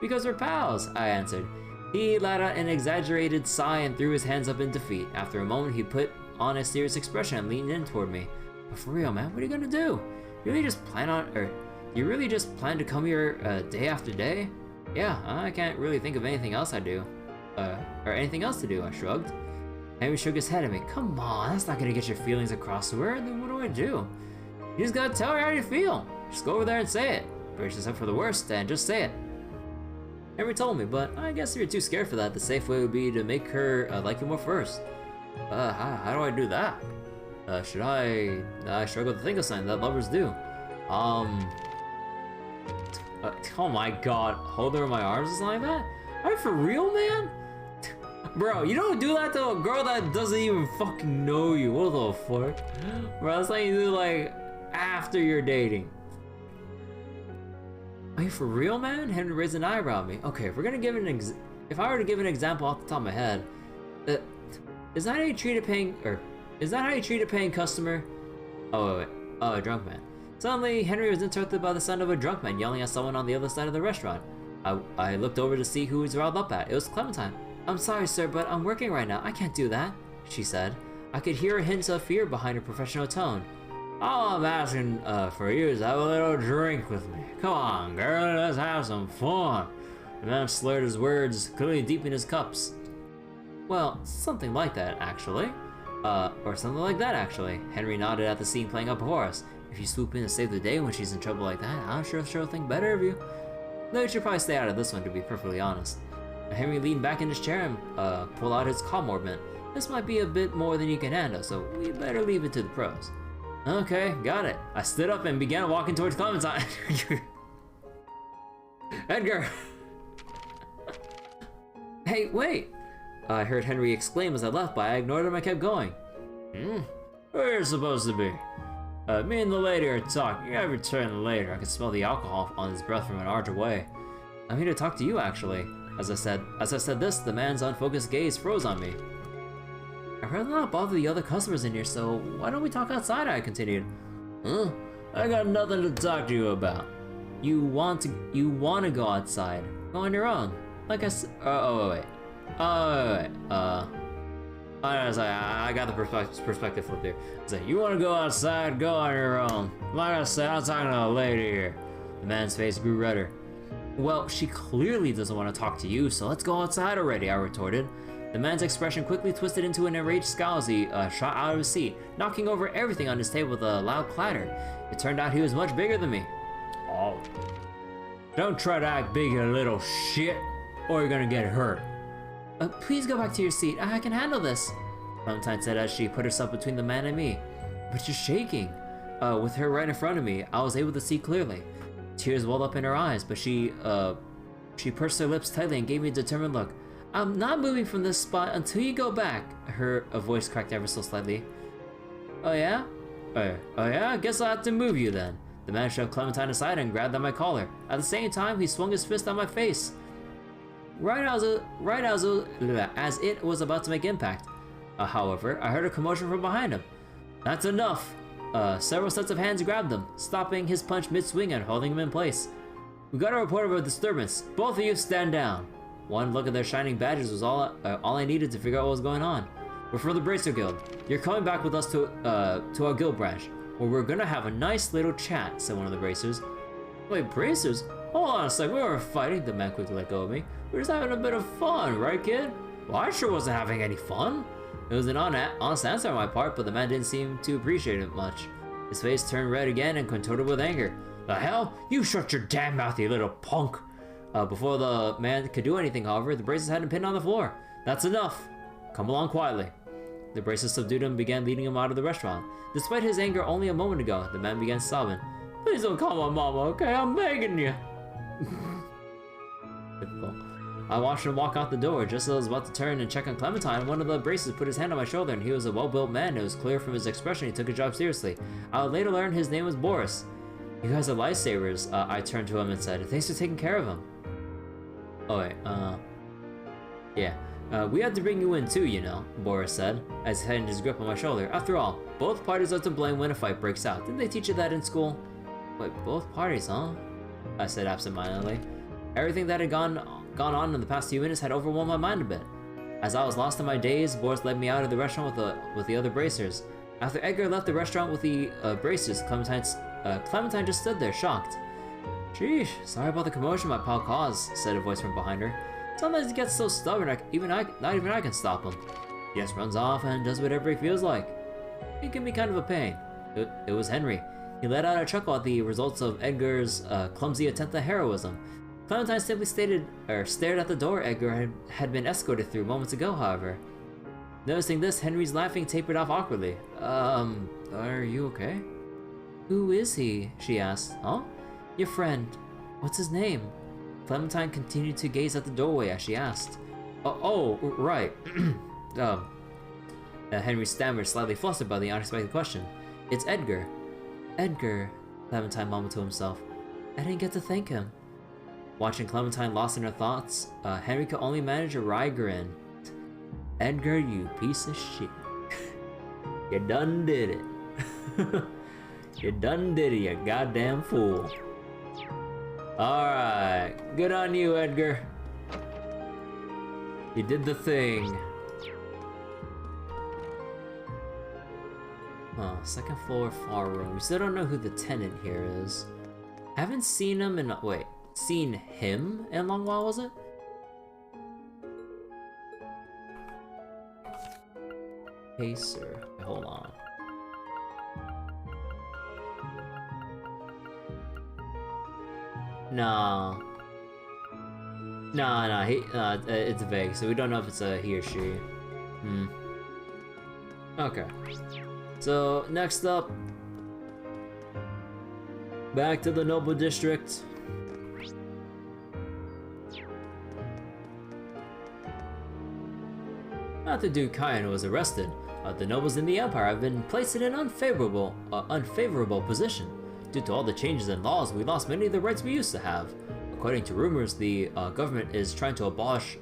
Speaker 1: Because we're pals, I answered. He let out an exaggerated sigh and threw his hands up in defeat. After a moment, he put on a serious expression and leaned in toward me. But for real, man, what are you gonna do? You really just plan to come here day after day? Yeah, I can't really think of anything else I do. Or anything else to do, I shrugged. Henry shook his head at me. Come on, that's not gonna get your feelings across to her. Then what do I do? You just gotta tell her how you feel. Just go over there and say it. Brace yourself for the worst and just say it. Henry told me, but I guess if you're too scared for that, the safe way would be to make her like you more first. How do I do that? I struggle to think of something that lovers do. Oh my god, hold her in my arms or something like that? Are you for real, man? Bro, you don't do that to a girl that doesn't even fucking know you. What the fuck? Bro, that's something you do like after you're dating. Are you for real, man? Henry raised an eyebrow at me. Okay, if we're gonna give if I were to give an example off the top of my head, is that how you treat a paying customer? Oh wait. Oh, a drunk man. Suddenly, Henry was interrupted by the sound of a drunk man yelling at someone on the other side of the restaurant. I looked over to see who he was riled up at. It was Clementine. I'm sorry, sir, but I'm working right now. I can't do that, she said. I could hear a hint of fear behind her professional tone. All I'm asking for you is to have a little drink with me. Come on, girl, let's have some fun. The man slurred his words, clearly deep in his cups. Well, something like that, actually. Or something like that, actually. Henry nodded at the scene playing up before us. If you swoop in to save the day when she's in trouble like that, I'm sure she'll think better of you. Though you should probably stay out of this one, to be perfectly honest. Henry leaned back in his chair and pulled out his comm orbment. This might be a bit more than you can handle, so we better leave it to the pros. Okay, got it. I stood up and began walking towards Clementine. Edgar! Hey, wait! I heard Henry exclaim as I left, but I ignored him and kept going. Where are you supposed to be? Me and the lady are talking. I return later. I could smell the alcohol on his breath from an arch away. I'm here to talk to you, actually. As I said this, the man's unfocused gaze froze on me. I'd rather not bother the other customers in here, so why don't we talk outside? I continued. I got nothing to talk to you about. You want to go outside? Go on your own. Like I said. I got the perspective flip there. It's like, you want to go outside? Go on your own. Like I said, I'm talking to a lady here. The man's face grew redder. Well, she clearly doesn't want to talk to you, so let's go outside already, I retorted. The man's expression quickly twisted into an enraged scowl as he shot out of his seat, knocking over everything on his table with a loud clatter. It turned out he was much bigger than me. Oh. Don't try to act big, you little shit, or you're gonna get hurt. Please go back to your seat. I can handle this, Clementine said as she put herself between the man and me. But you're shaking. With her right in front of me, I was able to see clearly. Tears welled up in her eyes, but she pursed her lips tightly and gave me a determined look. I'm not moving from this spot until you go back. Her voice cracked ever so slightly. Oh yeah? Oh yeah? I guess I'll have to move you then. The man shoved Clementine aside and grabbed at my collar. At the same time, he swung his fist at my face. Right as it was about to make impact. However, I heard a commotion from behind him. That's enough! Several sets of hands grabbed him, stopping his punch mid-swing and holding him in place. We got a report of a disturbance. Both of you stand down. One look at their shining badges was all I needed to figure out what was going on. We're from the Bracer Guild. You're coming back with us to our guild branch, where we're gonna have a nice little chat, said one of the Bracers. Wait, Bracers? Hold on a sec, we weren't fighting. The man quickly let go of me. We're just having a bit of fun, right, kid? Well, I sure wasn't having any fun. It was an honest answer on my part, but the man didn't seem to appreciate it much. His face turned red again and contorted with anger. The hell? You shut your damn mouth, you little punk! Before the man could do anything, however, the Bracers had him pinned on the floor. That's enough. Come along quietly. The Bracers subdued him and began leading him out of the restaurant. Despite his anger only a moment ago, the man began sobbing. Please don't call my mama, okay? I'm begging you. Typical. I watched him walk out the door. Just as I was about to turn and check on Clementine, one of the Bracers put his hand on my shoulder, and he was a well-built man. It was clear from his expression he took his job seriously. I would later learn his name was Boris. You guys are lifesavers, I turned to him and said, thanks for taking care of him. Oh wait, yeah. We had to bring you in too, you know, Boris said, as he tightened his grip on my shoulder. After all, both parties are to blame when a fight breaks out. Didn't they teach you that in school? Wait, both parties, huh? I said absentmindedly. Everything that had gone on in the past few minutes had overwhelmed my mind a bit. As I was lost in my daze, Boris led me out of the restaurant with the other bracers. After Edgar left the restaurant with the bracers, Clementine just stood there, shocked. Sheesh, sorry about the commotion my pal caused, said a voice from behind her. Sometimes he gets so stubborn, not even I can stop him. He just runs off and does whatever he feels like. It can be kind of a pain. It was Henry. He let out a chuckle at the results of Edgar's clumsy attempt at heroism. Clementine simply stared at the door Edgar had been escorted through moments ago, however. Noticing this, Henry's laughing tapered off awkwardly. Are you okay? Who is he? She asked. Huh? Your friend. What's his name? Clementine continued to gaze at the doorway as she asked. Oh, right. Henry stammered, slightly flustered by the unexpected question. It's Edgar. Edgar, Clementine mumbled to himself. I didn't get to thank him. Watching Clementine lost in her thoughts, Henry could only manage a wry grin. Edgar, you piece of shit. You done did it. You done did it, you goddamn fool. Alright, good on you, Edgar. You did the thing. Second floor, far room. We still don't know who the tenant here is. Haven't seen him in seen him in a long while, was it? Pacer. Hold on. No. It's vague, so we don't know if it's a he or she. Okay. So, next up, back to the Noble District. After Duke Kyan was arrested, the nobles in the Empire have been placed in an unfavorable position. Due to all the changes in laws, we lost many of the rights we used to have. According to rumors, the government is trying to abolish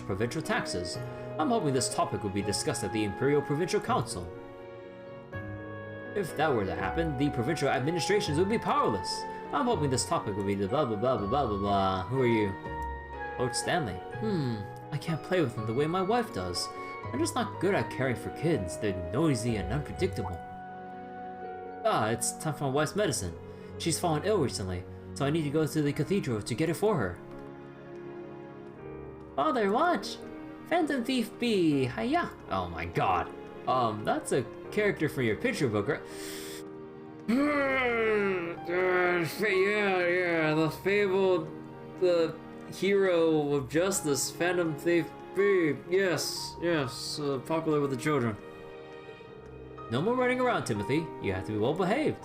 Speaker 1: provincial taxes. I'm hoping this topic will be discussed at the Imperial Provincial Council. If that were to happen, the provincial administrations would be powerless. I'm hoping this topic will be the blah blah blah blah blah blah blah. Who are you? Lord Stanley. I can't play with them the way my wife does. I'm just not good at caring for kids. They're noisy and unpredictable. It's time for my wife's medicine. She's fallen ill recently, so I need to go to the cathedral to get it for her. Father, watch! Phantom Thief B, hiya! Oh my god. That's a character from your picture book, right? Yeah, the hero of justice, Phantom Thief B. Yes, popular with the children. No more running around, Timothy. You have to be well behaved.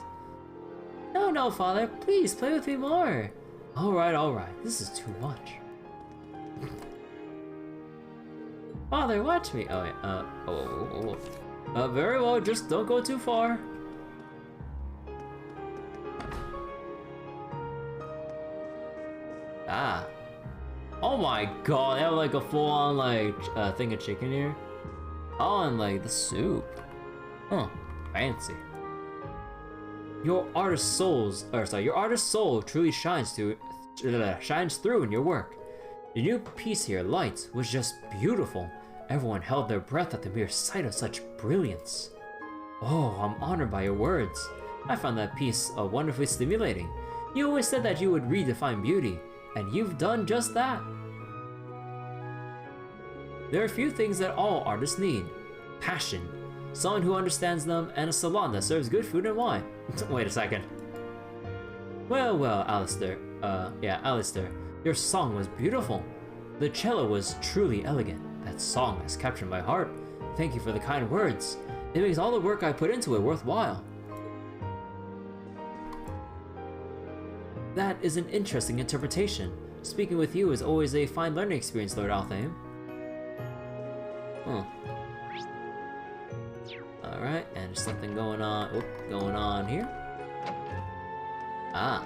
Speaker 1: No, Father. Please, play with me more. Alright. This is too much. Father, watch me. Oh, wait, very well, just don't go too far. Oh my god, they have like a full-on thing of chicken here. Oh, and like the soup. Huh, fancy. Your artist soul truly shines through in your work. The new piece here, Light, was just beautiful. Everyone held their breath at the mere sight of such brilliance. Oh, I'm honored by your words. I found that piece wonderfully stimulating. You always said that you would redefine beauty, and you've done just that. There are a few things that all artists need. Passion, someone who understands them, and a salon that serves good food and wine. Wait a second. Well, Alistair, your song was beautiful. The cello was truly elegant. That song has captured my heart. Thank you for the kind words. It makes all the work I put into it worthwhile. That is an interesting interpretation. Speaking with you is always a fine learning experience, Lord Altham. Alright, and there's something going on here. Ah.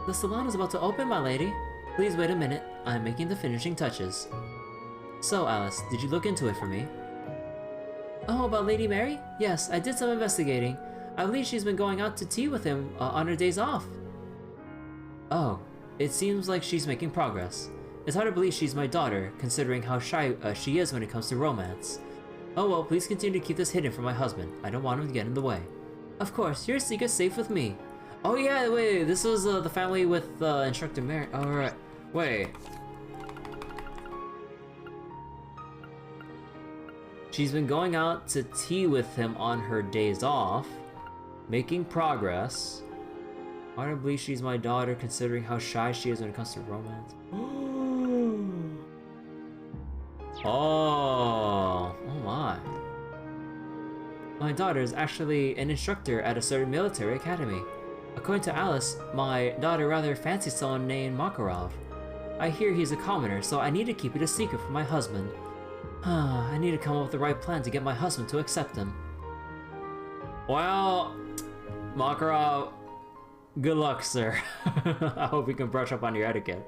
Speaker 1: The salon is about to open, my lady. Please wait a minute. I'm making the finishing touches. So, Alice, did you look into it for me? Oh, about Lady Mary? Yes, I did some investigating. I believe she's been going out to tea with him on her days off. Oh, it seems like she's making progress. It's hard to believe she's my daughter, considering how shy she is when it comes to romance. Oh well, please continue to keep this hidden from my husband. I don't want him to get in the way. Of course, your secret's safe with me. Oh yeah, wait, this was the family with Instructor Mary. Alright, wait. She's been going out to tea with him on her days off, making progress. Hard to believe she's my daughter, considering how shy she is when it comes to romance. Oh my. My daughter is actually an instructor at a certain military academy. According to Alice, my daughter rather fancies someone named Makarov. I hear he's a commoner, so I need to keep it a secret from my husband. I need to come up with the right plan to get my husband to accept him. Well, Makarov, good luck, sir. I hope you can brush up on your etiquette.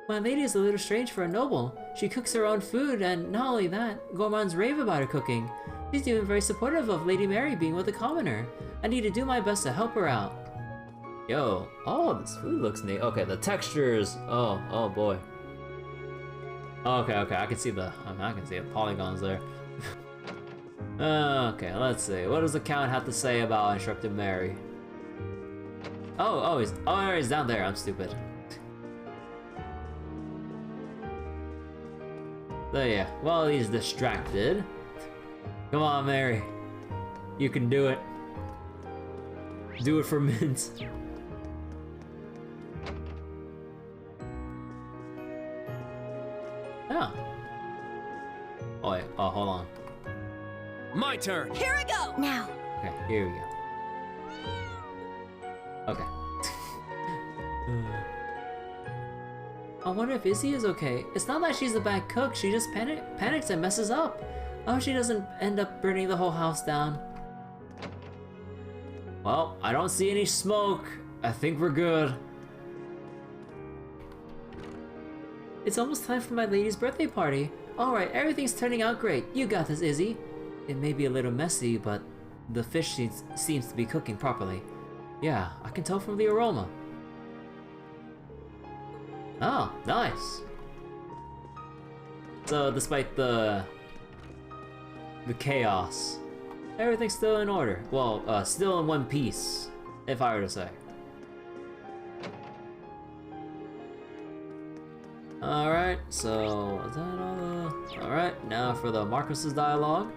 Speaker 1: My lady is a little strange for a noble. She cooks her own food, and not only that, gourmands rave about her cooking. She's even very supportive of Lady Mary being with a commoner. I need to do my best to help her out. Yo, oh, this food looks neat. Okay, the textures. Oh boy. Okay, I can see the polygons there. Okay, let's see. What does the count have to say about Instructor Mary? He's down there. I'm stupid. So yeah, while he's distracted, come on, Mary, you can do it. Do it for Mint. Yeah. Oh wait, hold on.
Speaker 5: My turn!
Speaker 3: Here I go!
Speaker 6: Now.
Speaker 1: Okay, here we go. Okay. I wonder if Izzy is okay. It's not like she's a bad cook, she just panics and messes up. I hope she doesn't end up burning the whole house down. Well, I don't see any smoke. I think we're good. It's almost time for my lady's birthday party. Alright, everything's turning out great. You got this, Izzy. It may be a little messy, but the fish seems to be cooking properly. Yeah, I can tell from the aroma. Oh, nice. So, despite the chaos, everything's still in order. Well, still in one piece, if I were to say. Alright, so is that all the... Alright, now for the Marcus's dialogue.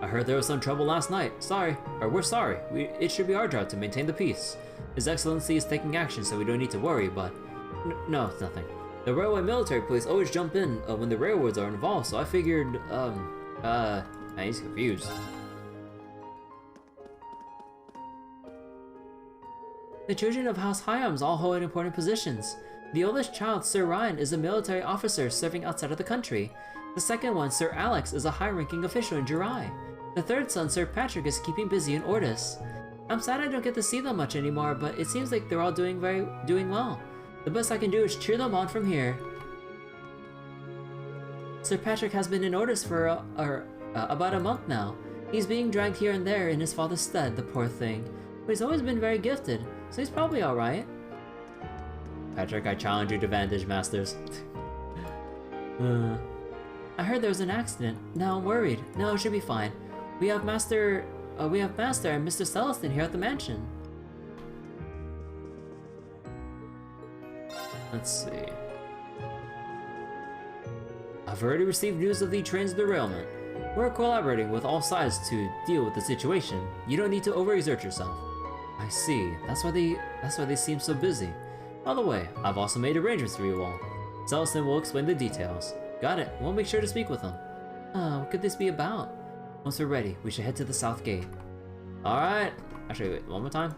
Speaker 1: I heard there was some trouble last night. We're sorry. It should be our job to maintain the peace. His Excellency is taking action, so we don't need to worry, but... No, it's nothing. The railway military police always jump in when the railroads are involved, so I figured, he's confused. The children of House Hyams all hold important positions. The oldest child, Sir Rean, is a military officer serving outside of the country. The second one, Sir Alex, is a high-ranking official in Jurai. The third son, Sir Patrick, is keeping busy in Ordis. I'm sad I don't get to see them much anymore, but it seems like they're all doing well. The best I can do is cheer them on from here. Sir Patrick has been in Ordis for about a month now. He's being dragged here and there in his father's stead, the poor thing. But he's always been very gifted, so he's probably alright. Patrick, I challenge you to Vantage Masters. I heard there was an accident. Now I'm worried. No, it should be fine. We have Master and Mr. Celestin here at the mansion. Let's see. I've already received news of the train's derailment. We're collaborating with all sides to deal with the situation. You don't need to overexert yourself. I see. That's why they seem so busy. By the way, I've also made arrangements for you all. Celestin will explain the details. Got it. We'll make sure to speak with him. What could this be about? Once we're ready, we should head to the south gate. Alright. Actually, wait, one more time.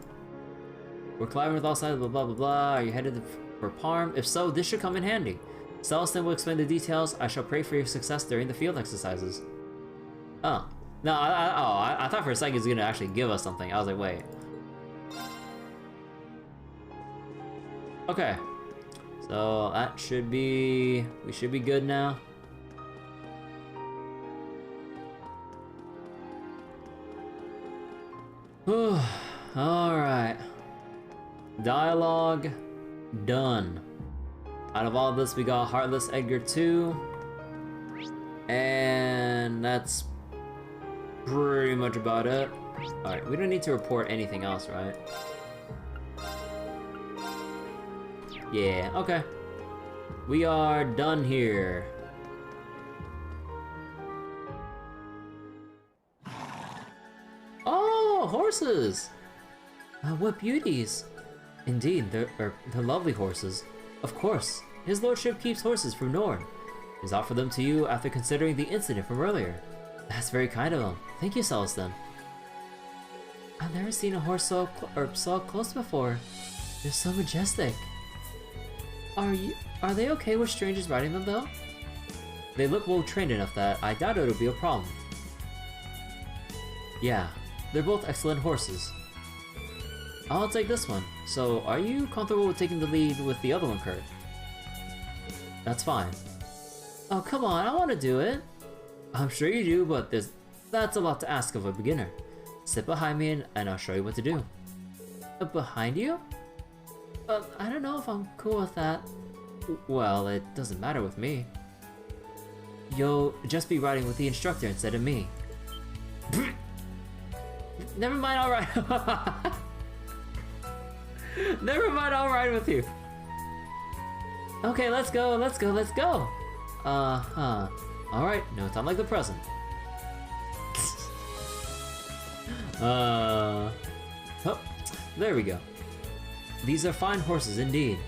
Speaker 1: We're collaborating with all sides, blah blah blah blah. Are you headed for Parm? If so, this should come in handy. Celestin will explain the details. I shall pray for your success during the field exercises. Oh. No, I thought for a second he was gonna actually give us something. I was like, wait. Okay. So that should be... we should be good now. Alright. Dialogue done. Out of all this, we got Heartless Edgar 2. And that's pretty much about it. Alright, we don't need to report anything else, right? Yeah, okay. We are done here. Oh, horses! What beauties! Indeed, they're lovely horses. Of course, his lordship keeps horses from Norn. He's offered them to you after considering the incident from earlier. That's very kind of him. Thank you, Celestin. I've never seen a horse so close before. They're so majestic. Are they okay with strangers riding them though? They look well trained enough that I doubt it'll be a problem. Yeah, they're both excellent horses. I'll take this one. So, are you comfortable with taking the lead with the other one, Kurt? That's fine. Oh, come on, I want to do it. I'm sure you do, but that's a lot to ask of a beginner. Sit behind me and I'll show you what to do. Behind you? I don't know if I'm cool with that. Well, it doesn't matter with me. You'll just be riding with the instructor instead of me. Never mind, I'll ride. Never mind, I'll ride with you. Okay, let's go. Alright, no time like the present. Oh, there we go. These are fine horses indeed.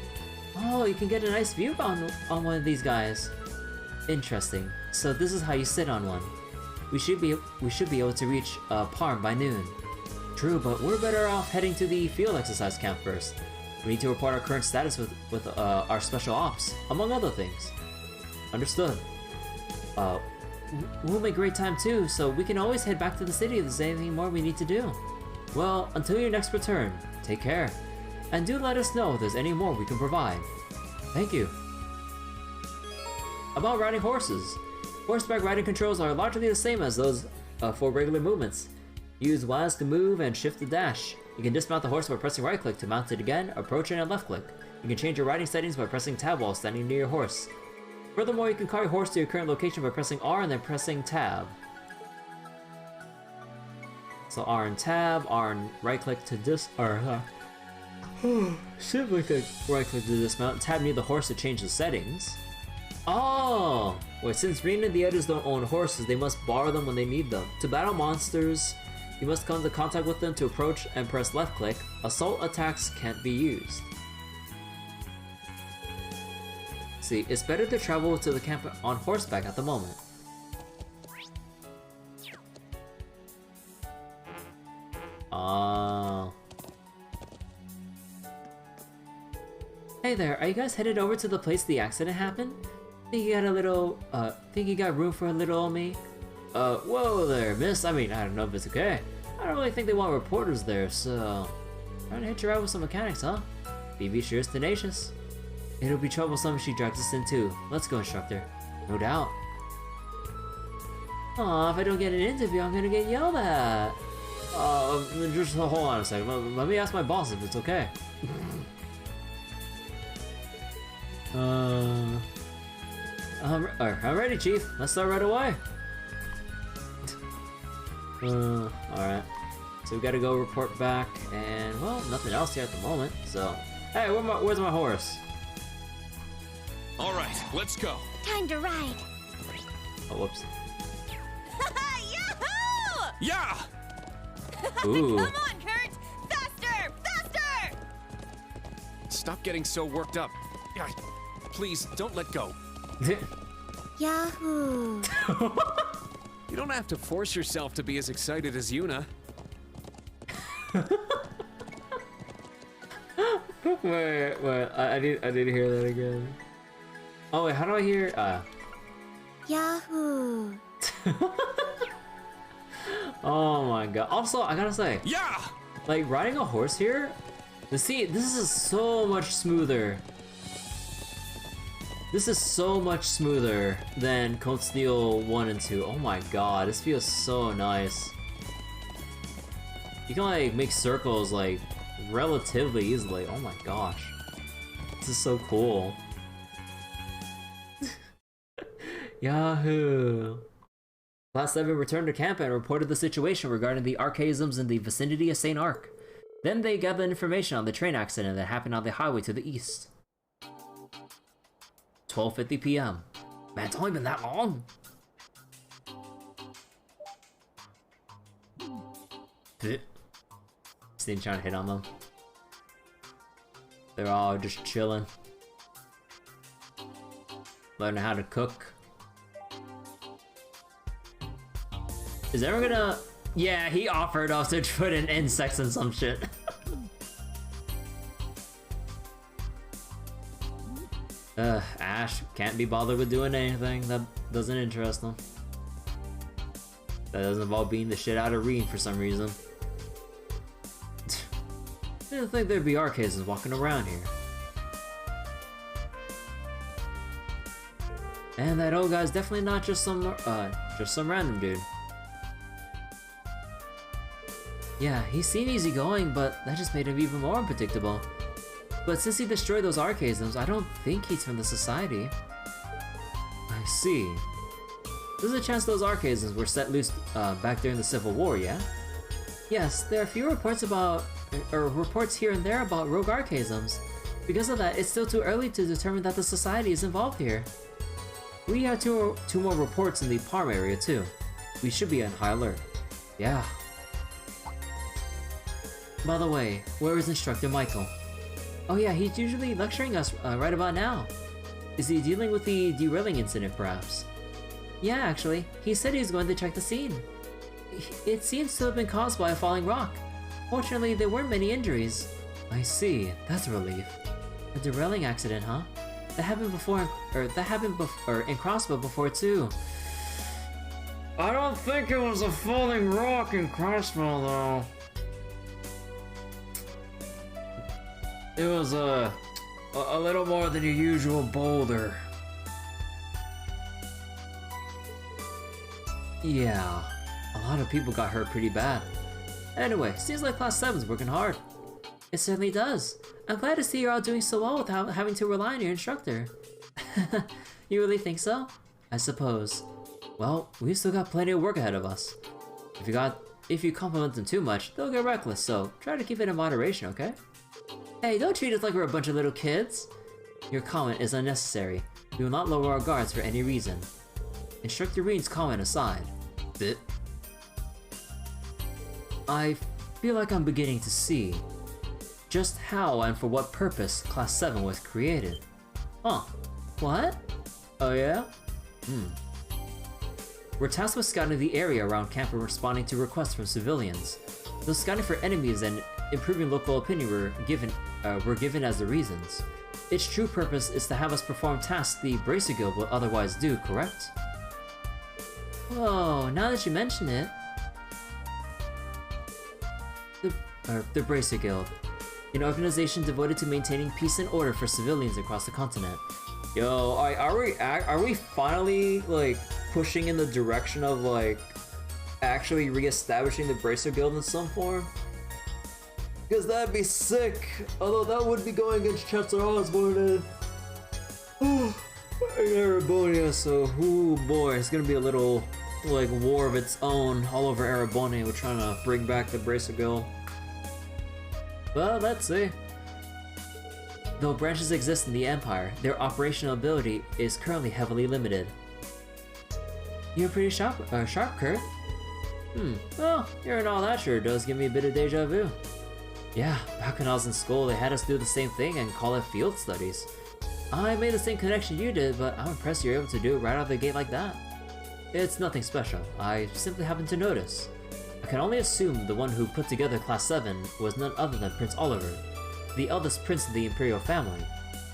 Speaker 1: Oh, you can get a nice view on one of these guys. Interesting. So this is how you sit on one. We should be able to reach Parm by noon. True, but we're better off heading to the field exercise camp first. We need to report our current status with our special ops, among other things. Understood. We'll make great time too, so we can always head back to the city if there's anything more we need to do. Well, until your next return, take care. And do let us know if there's any more we can provide. Thank you. About riding horses. Horseback riding controls are largely the same as those for regular movements. Use WASD to move and shift to dash. You can dismount the horse by pressing right click to mount it again, approach it and left click. You can change your riding settings by pressing tab while standing near your horse. Furthermore, you can call your horse to your current location by pressing R and then pressing tab. So R and tab, R and right click to simply click right click to dismount, tab near the horse to change the settings. Oh! Wait, since Rean and the others don't own horses, they must borrow them when they need them. To battle monsters, you must come into contact with them to approach and press left click. Assault attacks can't be used. See, it's better to travel to the camp on horseback at the moment. Hey there, are you guys headed over to the place the accident happened? Think you got room for a little old me? Whoa there, miss. I mean, I don't know if it's okay. I don't really think they want reporters there, so... Trying to hitch a ride with some mechanics, huh? BB sure is tenacious. It'll be troublesome if she drags us in too. Let's go, instructor. No doubt. Aw, if I don't get an interview, I'm gonna get yelled at. Just hold on a second. Let me ask my boss if it's okay. I'm ready, Chief. Let's start right away. Alright. So we gotta go report back, and, well, nothing else here at the moment, so... Hey, where's my horse?
Speaker 2: Alright, let's go.
Speaker 6: Time to ride.
Speaker 1: Oh, whoops.
Speaker 3: Yahoo!
Speaker 2: Yeah!
Speaker 1: Ooh.
Speaker 3: Come on, Kurt! Faster! Faster!
Speaker 5: Stop getting so worked up. Yeah, please, don't let go.
Speaker 6: Yahoo!
Speaker 5: You don't have to force yourself to be as excited as Yuna.
Speaker 1: wait, I didn't hear that again. Oh wait, how do I hear,
Speaker 6: Yahoo!
Speaker 1: Oh my god. Also, I gotta say,
Speaker 2: Yeah!
Speaker 1: like riding a horse here, this is so much smoother. This is so much smoother than Cold Steel 1 and 2. Oh my god, this feels so nice. You can like make circles like relatively easily. Oh my gosh. This is so cool. Yahoo! Class 7 returned to camp and reported the situation regarding the archaisms in the vicinity of Saint-Arkh. Then they gathered information on the train accident that happened on the highway to the east. 12:50 p.m. Man, it's only been that long? Steen trying to hit on them. They're all just chilling. Learning how to cook. Is everyone gonna... Yeah, he offered us to put in insects and some shit. Ash can't be bothered with doing anything that doesn't interest him. That doesn't involve beating the shit out of Rean for some reason. I didn't think there'd be archaisms walking around here. And that old guy's definitely not just some random dude. Yeah, he seemed easygoing, but that just made him even more unpredictable. But since he destroyed those archaisms, I don't think he's from the society. I see. There's a chance those archaisms were set loose back during the Civil War, yeah? Yes, there are a few reports here and there about rogue archaisms. Because of that, it's still too early to determine that the society is involved here. We have two more reports in the Parm area too. We should be on high alert. Yeah. By the way, where is Instructor Michael? Oh yeah, he's usually lecturing us right about now. Is he dealing with the derailing incident perhaps? Yeah, actually, he said he was going to check the scene. It seems to have been caused by a falling rock. Fortunately, there weren't many injuries. I see, that's a relief. A derailing accident, huh? That happened in Crossbow before too. I don't think it was a falling rock in Crossbow though. It was a little more than your usual boulder. Yeah, a lot of people got hurt pretty bad. Anyway, seems like Class 7's working hard. It certainly does. I'm glad to see you're all doing so well without having to rely on your instructor. You really think so? I suppose. Well, we've still got plenty of work ahead of us. If you compliment them too much, they'll get reckless, so try to keep it in moderation, okay? Hey, don't treat us like we're a bunch of little kids. Your comment is unnecessary. We will not lower our guards for any reason. Instructor Rean's comment aside. I feel like I'm beginning to see just how and for what purpose Class 7 was created. Huh. What? Oh yeah? We're tasked with scouting the area around camp and responding to requests from civilians. Those scouting for enemies and improving local opinion were given as the reasons. Its true purpose is to have us perform tasks the Bracer Guild would otherwise do, correct? Whoa, now that you mention it... The Bracer Guild. An organization devoted to maintaining peace and order for civilians across the continent. Yo, are we finally, like, pushing in the direction of, like, actually re-establishing the Bracer Guild in some form? Because that'd be sick, although that would be going against Chancellor Osborne and Erebonia, so oh boy, it's gonna be a little like war of its own all over Erebonia. We're trying to bring back the Bracer Guild. Well, let's see. Though branches exist in the Empire, their operational ability is currently heavily limited. You're pretty sharp, Kurt. Well, hearing all that sure does give me a bit of deja vu. Yeah, back when I was in school, they had us do the same thing and call it field studies. I made the same connection you did, but I'm impressed you're able to do it right out of the gate like that. It's nothing special, I simply happened to notice. I can only assume the one who put together Class 7 was none other than Prince Oliver, the eldest prince of the Imperial family,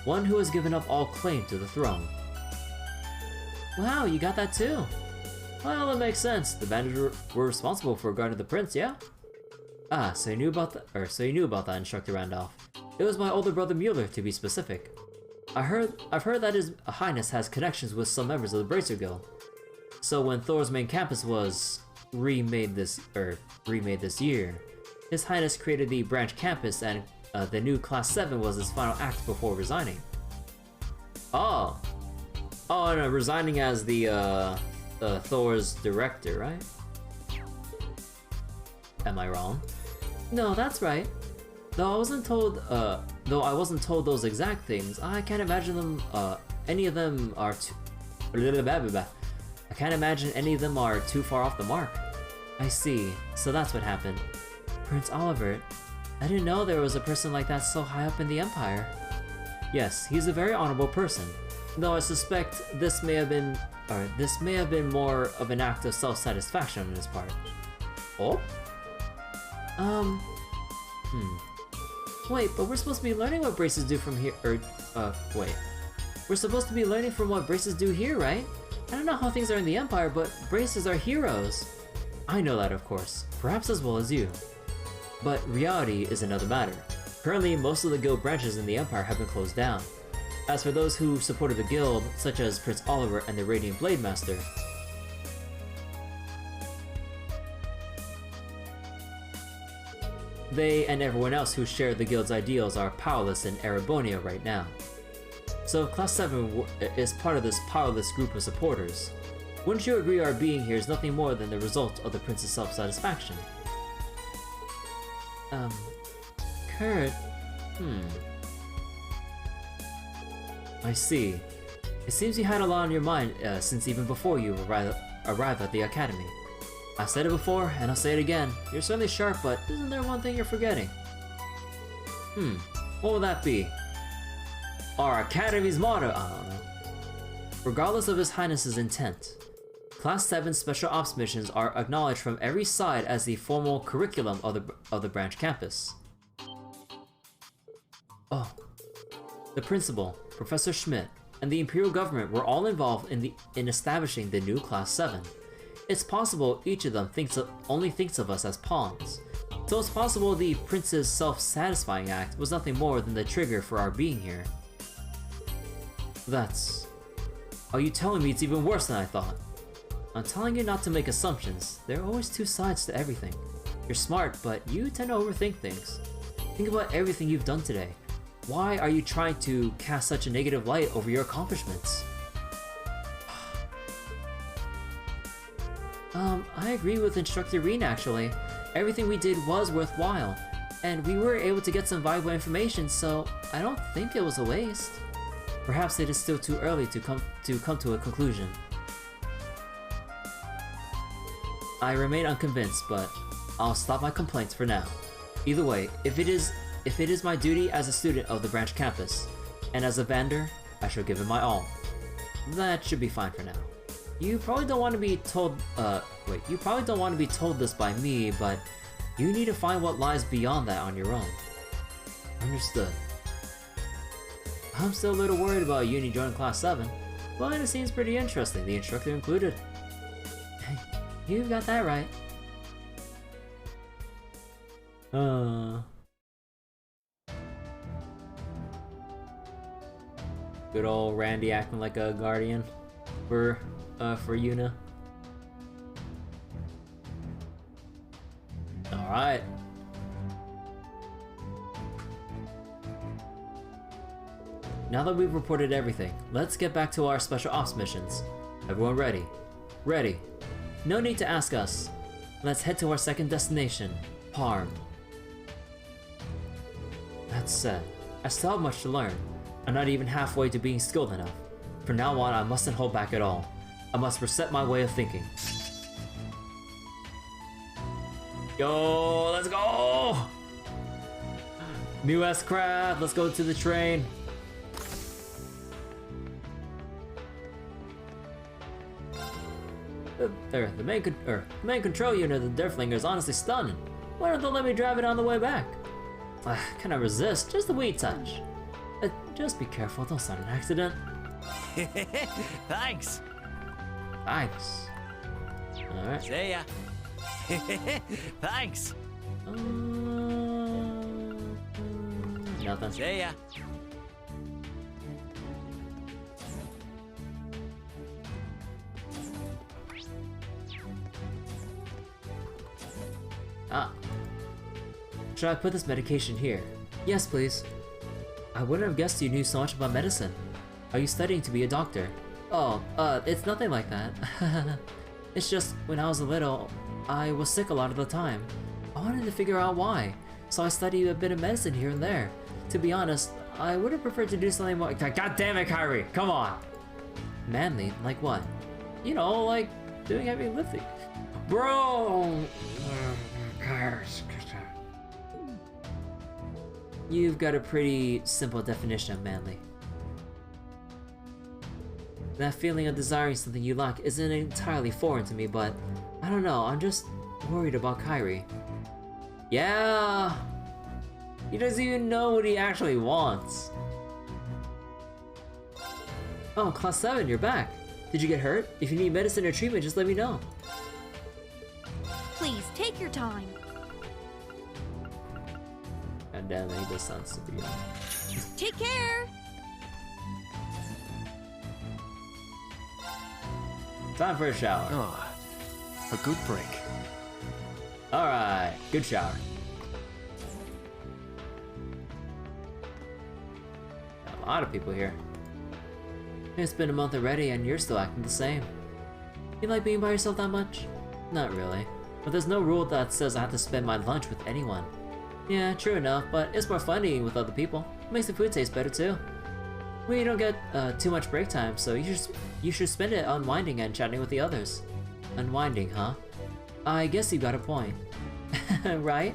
Speaker 1: one who has given up all claim to the throne. Wow, you got that too! Well, it makes sense. The bandits were responsible for guarding the prince, yeah? Ah, so you knew about that, Instructor Randolph. It was my older brother Mueller, to be specific. I've heard that His Highness has connections with some members of the Bracer Guild. So when Thor's main campus was remade this year, His Highness created the branch campus, and the new Class 7 was his final act before resigning. Oh, no, resigning as the Thor's director, right? Am I wrong? No, that's right. Though I wasn't told those exact things, I can't imagine them. Any of them are too. I can't imagine any of them are too far off the mark. I see. So that's what happened. Prince Oliver. I didn't know there was a person like that so high up in the Empire. Yes, he's a very honorable person. Though I suspect this may have been more of an act of self-satisfaction on his part. Oh? Wait, but we're supposed to be learning what braces do from here, wait. We're supposed to be learning from what braces do here, right? I don't know how things are in the Empire, but braces are heroes. I know that, of course, perhaps as well as you. But reality is another matter. Currently, most of the guild branches in the Empire have been closed down. As for those who supported the guild, such as Prince Oliver and the Radiant Blade Master, they and everyone else who shared the guild's ideals are powerless in Erebonia right now. So if Class 7 is part of this powerless group of supporters, wouldn't you agree our being here is nothing more than the result of the prince's self-satisfaction? Kurt... I see. It seems you had a lot on your mind since even before you arrived at the academy. I've said it before, and I'll say it again. You're certainly sharp, but isn't there one thing you're forgetting? What would that be? Our academy's motto, I don't know. Regardless of His Highness's intent, Class 7 Special Ops missions are acknowledged from every side as the formal curriculum of the branch campus. Oh. The principal, Professor Schmidt, and the Imperial government were all involved in establishing the new Class 7. It's possible each of them only thinks of us as pawns, so it's possible the prince's self-satisfying act was nothing more than the trigger for our being here. Are you telling me it's even worse than I thought? I'm telling you not to make assumptions. There are always two sides to everything. You're smart, but you tend to overthink things. Think about everything you've done today. Why are you trying to cast such a negative light over your accomplishments? I agree with Instructor Rean actually. Everything we did was worthwhile, and we were able to get some valuable information, so I don't think it was a waste. Perhaps it is still too early to come to a conclusion. I remain unconvinced, but I'll stop my complaints for now. Either way, if it is my duty as a student of the branch campus, and as a Vander, I shall give it my all. That should be fine for now. You probably don't want to be told, you probably don't want to be told this by me, but you need to find what lies beyond that on your own. Understood. I'm still a little worried about Uni joining Class 7, but it seems pretty interesting, the instructor included. You got that right. Good old Randy acting like a guardian for Yuna. Alright. Now that we've reported everything, let's get back to our special ops missions. Everyone ready? Ready. No need to ask us. Let's head to our second destination, Parm. That said, I still have much to learn. I'm not even halfway to being skilled enough. From now on, I mustn't hold back at all. I must reset my way of thinking. Yo, let's go! New S-Craft, let's go to the train. The main control unit of the Derflinger is honestly stunning. Why don't they let me drive it on the way back? Can I resist? Just a wee touch. Just be careful, don't start an accident.
Speaker 7: Thanks.
Speaker 1: Thanks. Alright.
Speaker 7: See ya. Thanks.
Speaker 1: Nothing.
Speaker 7: See ya.
Speaker 1: Ah. Should I put this medication here? Yes, please. I wouldn't have guessed you knew so much about medicine. Are you studying to be a doctor? Oh, it's nothing like that. It's just, when I was little, I was sick a lot of the time. I wanted to figure out why, so I studied a bit of medicine here and there. To be honest, I would have preferred to do something more— God damn it, Kyrie, come on! Manly, like what? You know, like doing heavy lifting. Bro! You've got a pretty simple definition of manly. That feeling of desiring something you lack isn't entirely foreign to me, but I don't know, I'm just worried about Kyrie. Yeah! He doesn't even know what he actually wants. Oh, Class 7, you're back. Did you get hurt? If you need medicine or treatment, just let me know.
Speaker 6: Please, take your time.
Speaker 1: God damn it, he does sound super young.
Speaker 3: Take care!
Speaker 1: Time for a shower.
Speaker 5: Oh, a good break.
Speaker 1: Alright, good shower. Got a lot of people here. It's been a month already and you're still acting the same. You like being by yourself that much? Not really. But there's no rule that says I have to spend my lunch with anyone. Yeah, true enough, but it's more fun eating with other people. It makes the food taste better too. We don't get too much break time, so you should spend it unwinding and chatting with the others. Unwinding, huh? I guess you got a point. Right?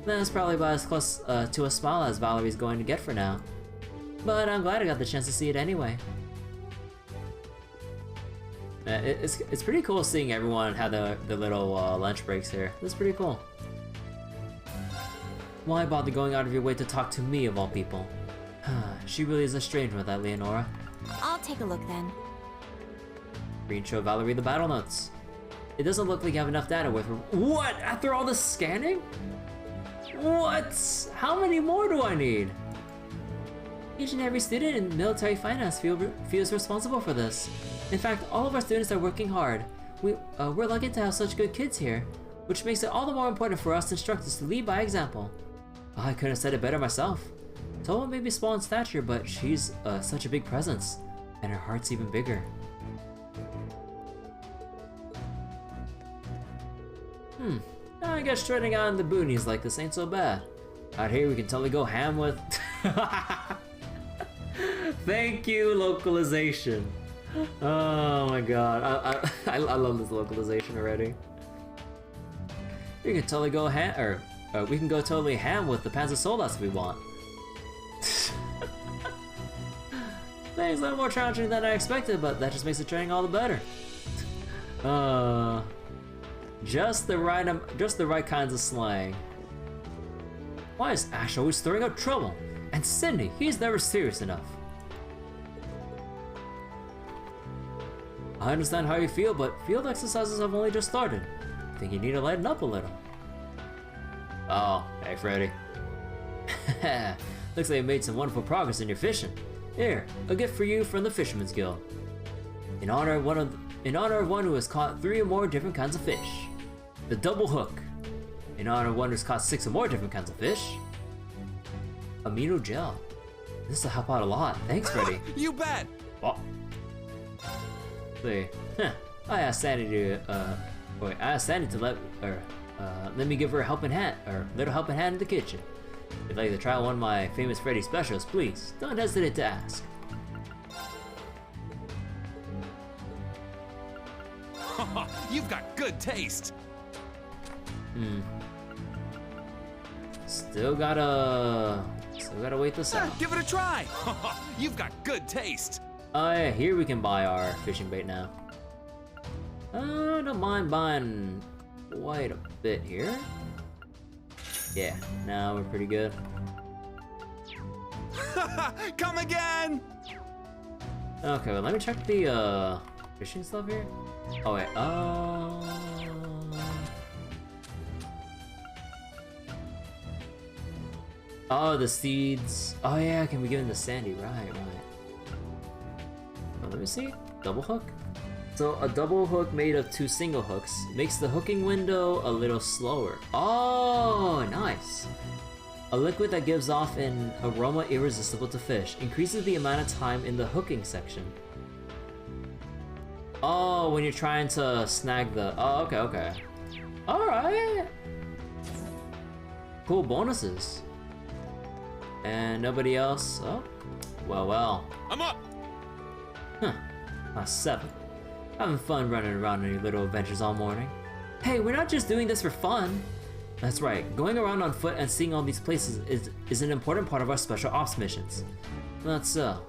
Speaker 1: That's probably about as close to a smile as Valerie's going to get for now. But I'm glad I got the chance to see it anyway. It's pretty cool seeing everyone have the little lunch breaks here. That's pretty cool. Why bother going out of your way to talk to me of all people? She really is a strange one, that Leonora.
Speaker 6: I'll take a look then.
Speaker 1: Rean showed Valerie the battle notes. It doesn't look like you have enough data with her. What? After all this scanning? What? How many more do I need? Each and every student in military finance feels responsible for this. In fact, all of our students are working hard. We're lucky to have such good kids here, which makes it all the more important for us instructors to lead by example. Oh, I couldn't have said it better myself. Toa may be small in stature, but she's such a big presence, and her heart's even bigger. I guess treading on the boonies like this ain't so bad. Out here we can totally go ham with... Thank you, localization. Oh my god, I love this localization already. We can totally go ham, or we can go totally ham with the Panzer Solas if we want. Things a little more challenging than I expected, but that just makes the training all the better. Just the right kinds of slang. Why is Ash always stirring up trouble? And Cindy, he's never serious enough. I understand how you feel, but field exercises have only just started. I think you need to lighten up a little. Oh, hey Freddy. Looks like you made some wonderful progress in your fishing. Here, a gift for you from the Fisherman's Guild. In honor of one who has caught 3 or more different kinds of fish. The double hook. In honor of one who's caught 6 or more different kinds of fish. Amino gel. This will help out a lot. Thanks, Freddy.
Speaker 2: You bet!
Speaker 1: Oh. See, I asked Sandy to let me give her a helping hand, or little helping hand in the kitchen. If you'd like to try one of my famous Freddy specials, please don't hesitate to ask.
Speaker 2: You've got good taste.
Speaker 1: Still gotta wait this out.
Speaker 2: Give it a try. You've got good taste.
Speaker 1: Oh yeah, here we can buy our fishing bait now. I don't mind buying quite a bit here. Yeah, now we're pretty good.
Speaker 2: Come again.
Speaker 1: Okay, well, let me check the fishing stuff here? Oh wait, oh, the seeds. Oh yeah, can we give him the sandy? Right. Oh, let me see. Double hook? So a double hook made of 2 single hooks makes the hooking window a little slower. Oh, nice. A liquid that gives off an aroma irresistible to fish, increases the amount of time in the hooking section. Oh, when you're trying to snag the... Oh, okay. Alright. Cool bonuses. And nobody else? Oh, well.
Speaker 5: I'm up!
Speaker 1: Huh. 7. Having fun running around on your little adventures all morning. Hey, we're not just doing this for fun. That's right, going around on foot and seeing all these places is an important part of our special ops missions. That's so.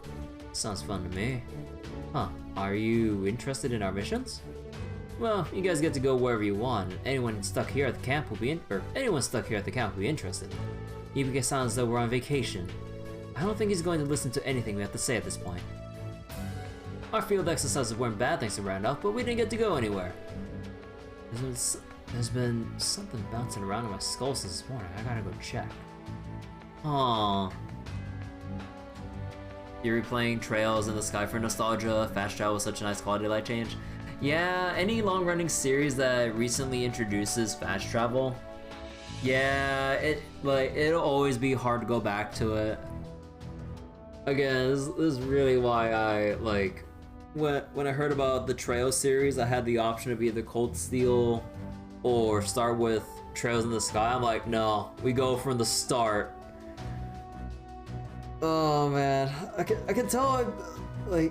Speaker 1: Sounds fun to me. Huh, are you interested in our missions? Well, you guys get to go wherever you want, and anyone stuck here at the camp will be interested. Ibike sounds as though we're on vacation. I don't think he's going to listen to anything we have to say at this point. Our field exercises weren't bad thanks to Randolph, but we didn't get to go anywhere. There's been something bouncing around in my skull since this morning. I gotta go check. Aww. You're replaying Trails in the Sky for nostalgia. Fast travel was such a nice quality of life change. Yeah, any long-running series that recently introduces fast travel. Yeah, it'll always be hard to go back to it. Again, this is really why I when I heard about the Trail series, I had the option of either Cold Steel or start with Trails in the Sky. I'm like, no, we go from the start. Oh man, I can tell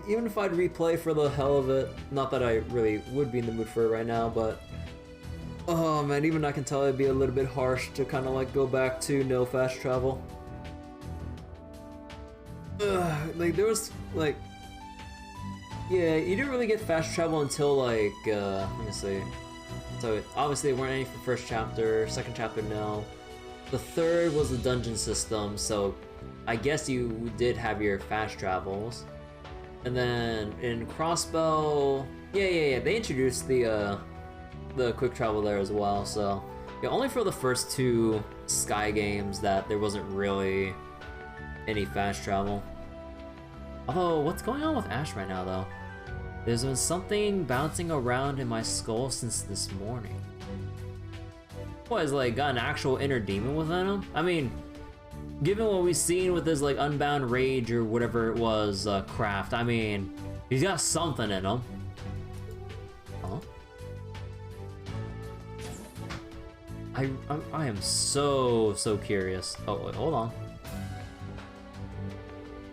Speaker 1: even if I'd replay for the hell of it, not that I really would be in the mood for it right now, but oh man, even I can tell it'd be a little bit harsh to kind of go back to no fast travel. There was yeah, you didn't really get fast travel until let me see. So obviously there weren't any for first chapter, second chapter no. The third was the dungeon system, so I guess you did have your fast travels. And then in Crossbow, yeah, they introduced the quick travel there as well. So yeah, only for the first 2 Sky games that there wasn't really any fast travel. Although, what's going on with Ash right now though? There's been something bouncing around in my skull since this morning. What, has got an actual inner demon within him? I mean, given what we've seen with his Unbound Rage or whatever it was, craft, I mean, he's got something in him. Huh? I am so curious. Oh wait, hold on.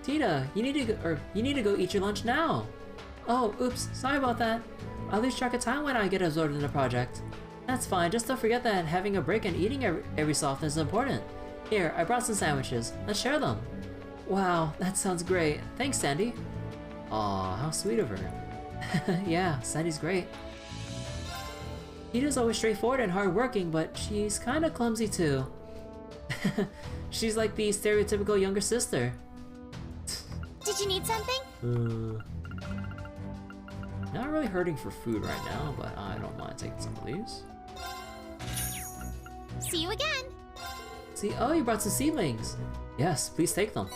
Speaker 1: Tita, you need to go eat your lunch now. Oh, oops, sorry about that. I lose track of time when I get absorbed in a project. That's fine, just don't forget that having a break and eating every so often is important. Here, I brought some sandwiches. Let's share them. Wow, that sounds great. Thanks, Sandy. Aw, how sweet of her. Yeah, Sandy's great. Tita's always straightforward and hardworking, but she's kinda clumsy too. She's like the stereotypical younger sister.
Speaker 6: Did you need something?
Speaker 1: Not really hurting for food right now, but I don't mind taking some of these.
Speaker 6: See you again.
Speaker 1: See, oh, you brought some seedlings. Yes, please take them.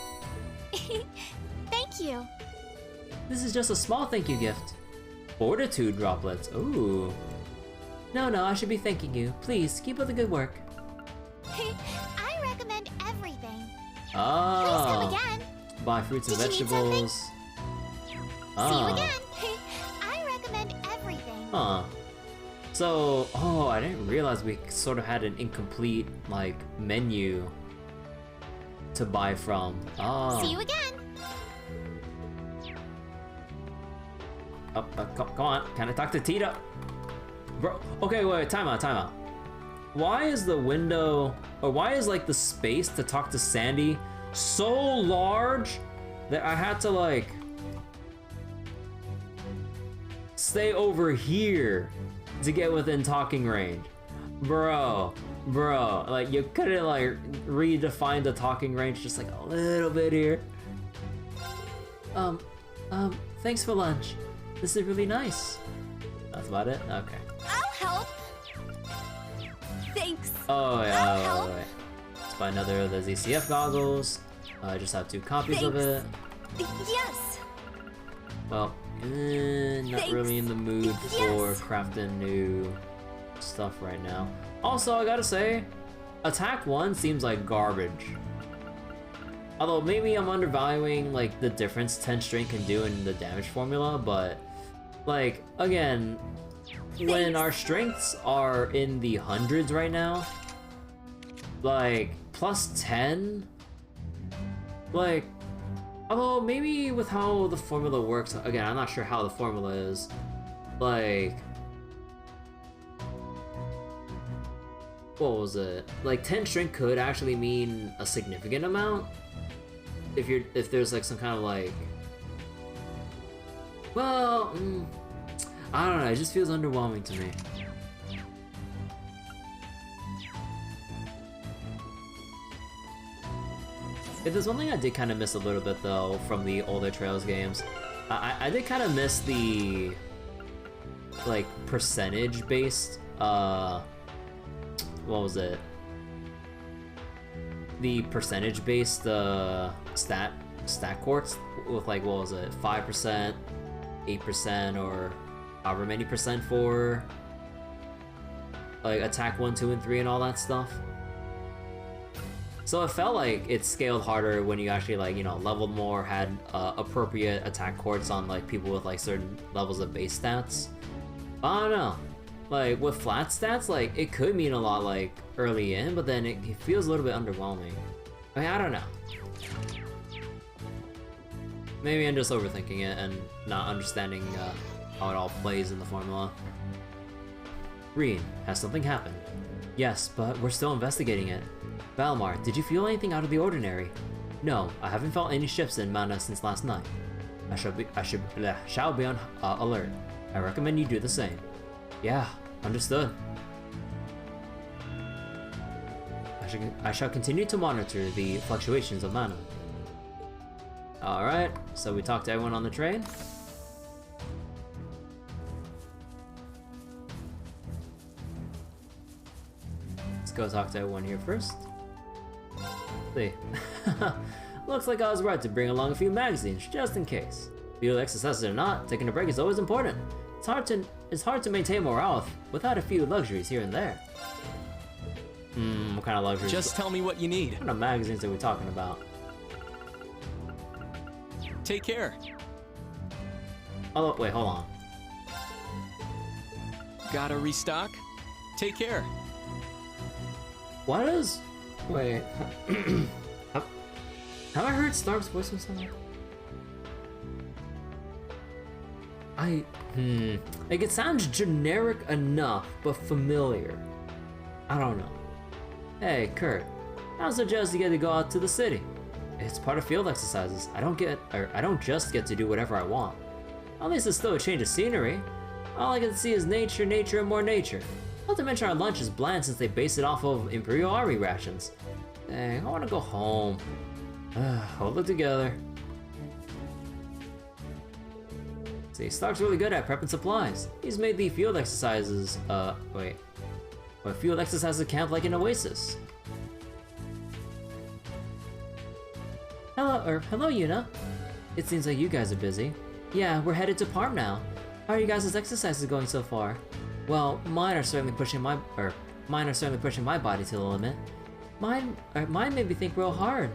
Speaker 6: Thank you.
Speaker 1: This is just a small thank you gift. Fortitude droplets, ooh. No, I should be thanking you. Please, keep up the good work.
Speaker 6: I recommend everything.
Speaker 1: Ah.
Speaker 6: Please come again.
Speaker 1: Buy fruits and
Speaker 6: Did you need
Speaker 1: vegetables.
Speaker 6: See you
Speaker 1: Ah.
Speaker 6: again. I recommend everything.
Speaker 1: Huh. So, oh, I didn't realize we sort of had an incomplete, menu to buy from. Oh.
Speaker 6: See you again.
Speaker 1: Oh, come on, can I talk to Tita? Bro, okay, wait, time out. Why is the window, or why is the space to talk to Sandy so large that I had to stay over here to get within talking range? Bro, you couldn't redefine the talking range just a little bit here? Thanks for lunch. This is really nice. That's about it? Okay.
Speaker 3: I'll help. Thanks.
Speaker 1: Oh, yeah.
Speaker 3: I'll help.
Speaker 1: Wait. Let's buy another of the ZCF goggles. I just have 2 copies of it.
Speaker 3: Yes.
Speaker 1: Well, not
Speaker 3: Thanks.
Speaker 1: really in the mood for
Speaker 3: Yes.
Speaker 1: crafting new stuff right now. Also, I gotta say, Attack 1 seems like garbage. Although maybe I'm undervaluing like the difference 10 strength can do in the damage formula, but like again, when our strengths are in the hundreds right now, like plus 10, like although maybe with how the formula works, again, I'm not sure how the formula is, like what was it? Like 10 strength could actually mean a significant amount if there's like some kind of like, well, I don't know, it just feels underwhelming to me. If there's one thing I did kind of miss a little bit though from the older Trails games, I did kind of miss the like percentage based what was it? The percentage based stat quartz with like what was it? 5%, 8%, or however many percent for like attack 1, 2, and 3 and all that stuff. So it felt like it scaled harder when you actually like, you know, leveled more, had appropriate attack quartz on like people with like certain levels of base stats. I don't know. Like with flat stats, like it could mean a lot like early in, but then it feels a little bit underwhelming. I mean, I don't know. Maybe I'm just overthinking it and not understanding how it all plays in the formula. Rean, has something happened? Yes, but we're still investigating it. Valmar, did you feel anything out of the ordinary? No, I haven't felt any shifts in mana since last night. I shall be on alert. I recommend you do the same. Yeah, understood. I shall continue to monitor the fluctuations of mana. Alright, so we talked to everyone on the train. Let's go talk to everyone here first. See. Looks like I was right to bring along a few magazines, just in case. Be it exercises or not, taking a break is always important. It's hard to maintain morale without a few luxuries here and there. What kind of luxuries?
Speaker 5: Just tell me what you need.
Speaker 1: What kind of magazines are we talking about?
Speaker 5: Take care.
Speaker 1: Oh, wait, hold on.
Speaker 5: Gotta restock? Take care.
Speaker 1: What is... Wait. Have I heard Stark's voice from somewhere? Like it sounds generic enough, but familiar. I don't know. Hey, Kurt. I suggest you get to go out to the city. It's part of field exercises. I don't just get to do whatever I want. At least it's still a change of scenery. All I get to see is nature, and more nature. Not to mention our lunch is bland since they base it off of Imperial Army rations. Dang, I want to go home. Hold it together. See, Stark's really good at prepping supplies. He's made the field exercises, field exercises camp like an oasis. Hello, Yuna. It seems like you guys are busy. Yeah, we're headed to Parm now. How are you guys' exercises going so far? Well, mine are certainly pushing my body to the limit. Mine made me think real hard.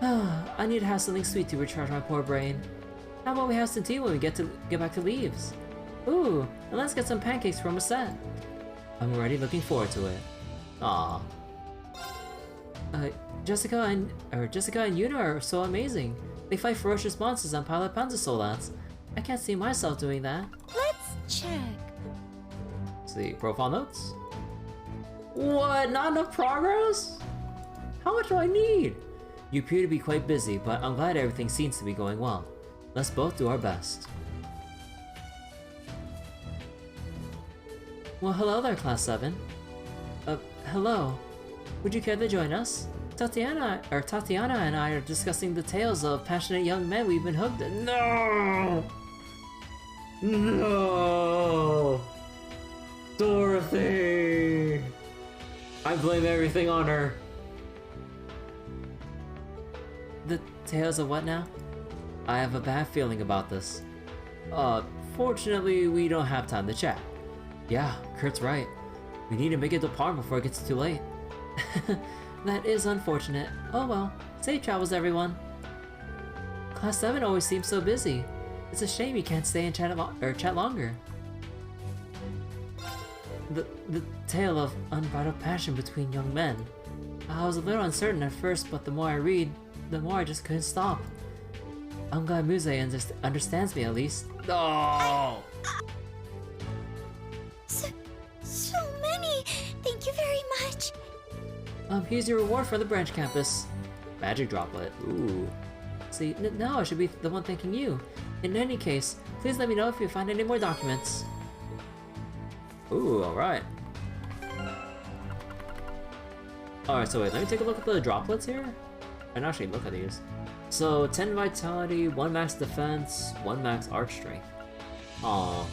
Speaker 1: I need to have something sweet to recharge my poor brain. How about we have some tea when we get back to Leaves? Ooh, and let's get some pancakes from a set. I'm already looking forward to it. Aww. Jessica and Yuna are so amazing. They fight ferocious monsters on pilot Panzersoldaten. I can't see myself doing that.
Speaker 6: Let's check.
Speaker 1: See, profile notes? What? Not enough progress? How much do I need? You appear to be quite busy, but I'm glad everything seems to be going well. Let's both do our best. Well, hello there, Class 7. Hello. Would you care to join us? Tatiana and I are discussing the tales of passionate young men we've been hooked in. No! No! Dorothy! I blame everything on her. The tales of what now? I have a bad feeling about this. Fortunately, we don't have time to chat. Yeah, Kurt's right. We need to make it to Parm before it gets too late. That is unfortunate. Oh well, safe travels everyone. Class 7 always seems so busy. It's a shame you can't stay and chat longer. The tale of unbridled passion between young men. I was a little uncertain at first, but the more I read, the more I just couldn't stop. I'm glad Muse understands me at least. Oh!
Speaker 6: So many! Thank you very much!
Speaker 1: Here's your reward for the branch campus. Magic droplet. Ooh. See, now I should be the one thanking you. In any case, please let me know if you find any more documents. Ooh, alright. Alright, so wait, let me take a look at the droplets here. And actually look at these. So, 10 vitality, 1 max defense, 1 max arch strength. Aw.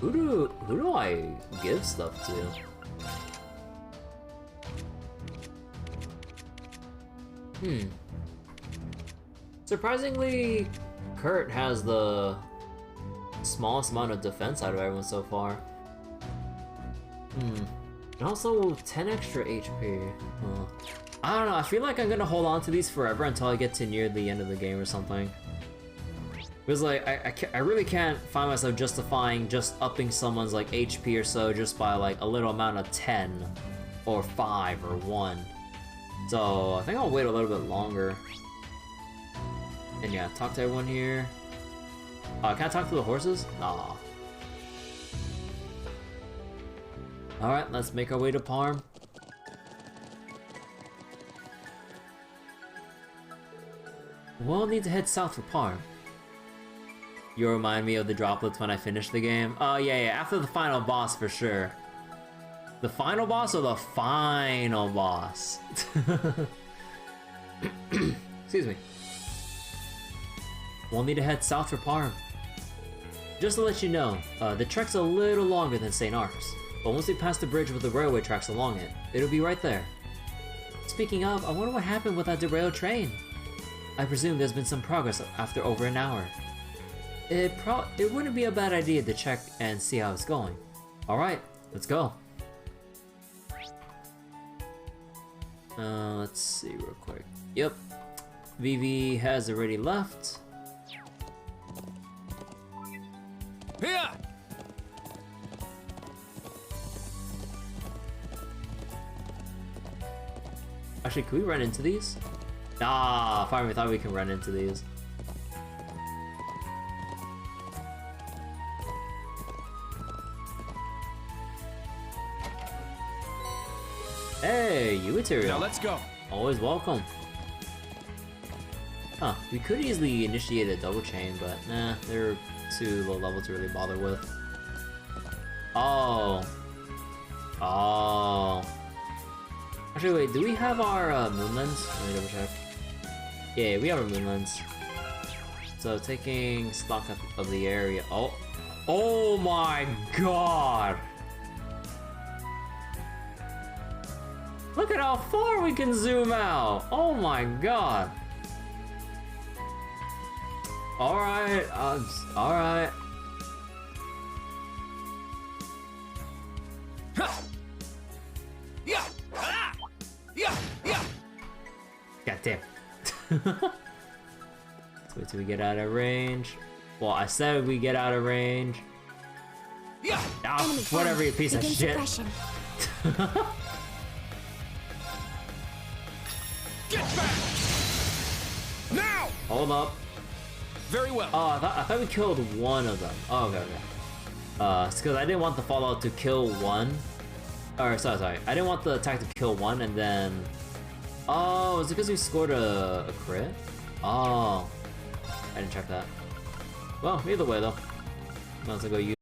Speaker 1: Who do I give stuff to? Surprisingly, Kurt has the smallest amount of defense out of everyone so far. And also 10 extra HP. I don't know, I feel like I'm gonna hold on to these forever until I get to near the end of the game or something. Because like, I really can't find myself justifying just upping someone's like HP or so just by like a little amount of 10 or 5 or 1. So I think I'll wait a little bit longer. And yeah, talk to everyone here. Can I talk to the horses? Nah. Alright, let's make our way to Parm. We'll need to head south for Parm. You'll remind me of the droplets when I finish the game. Oh yeah, after the final boss for sure. The final boss or the final boss? Excuse me. We'll need to head south for Parm. Just to let you know, the trek's a little longer than Saint-Ark's, but once we pass the bridge with the railway tracks along it, it'll be right there. Speaking of, I wonder what happened with that derailed train. I presume there's been some progress after over an hour. It wouldn't be a bad idea to check and see how it's going. Alright, let's go. Let's see real quick. Yep, Vivi has already left.
Speaker 5: Here!
Speaker 1: Actually, can we run into these? Ah, fine, we thought we can run into these. Hey, you material.
Speaker 5: Now let's go.
Speaker 1: Always welcome. Huh, we could easily initiate a double chain, but nah, they're too low level to really bother with. Oh. Actually, wait, do we have our moon lens? Let me double check. Yeah, we have our moon lens. So taking stock of the area. Oh my god! Look at how far we can zoom out! Oh my god! Alright, alright. God damn. Let's wait till we get out of range. Well, I said we get out of range. Oh, whatever, you piece of shit.
Speaker 5: Get back! Now!
Speaker 1: Hold up.
Speaker 5: Very well.
Speaker 1: Oh, I thought we killed one of them. Oh, okay. It's because I didn't want the fallout to kill one. Or, sorry. I didn't want the attack to kill one and then... Oh, is it because we scored a crit? Oh. I didn't check that. Well, either way though. Might as well go use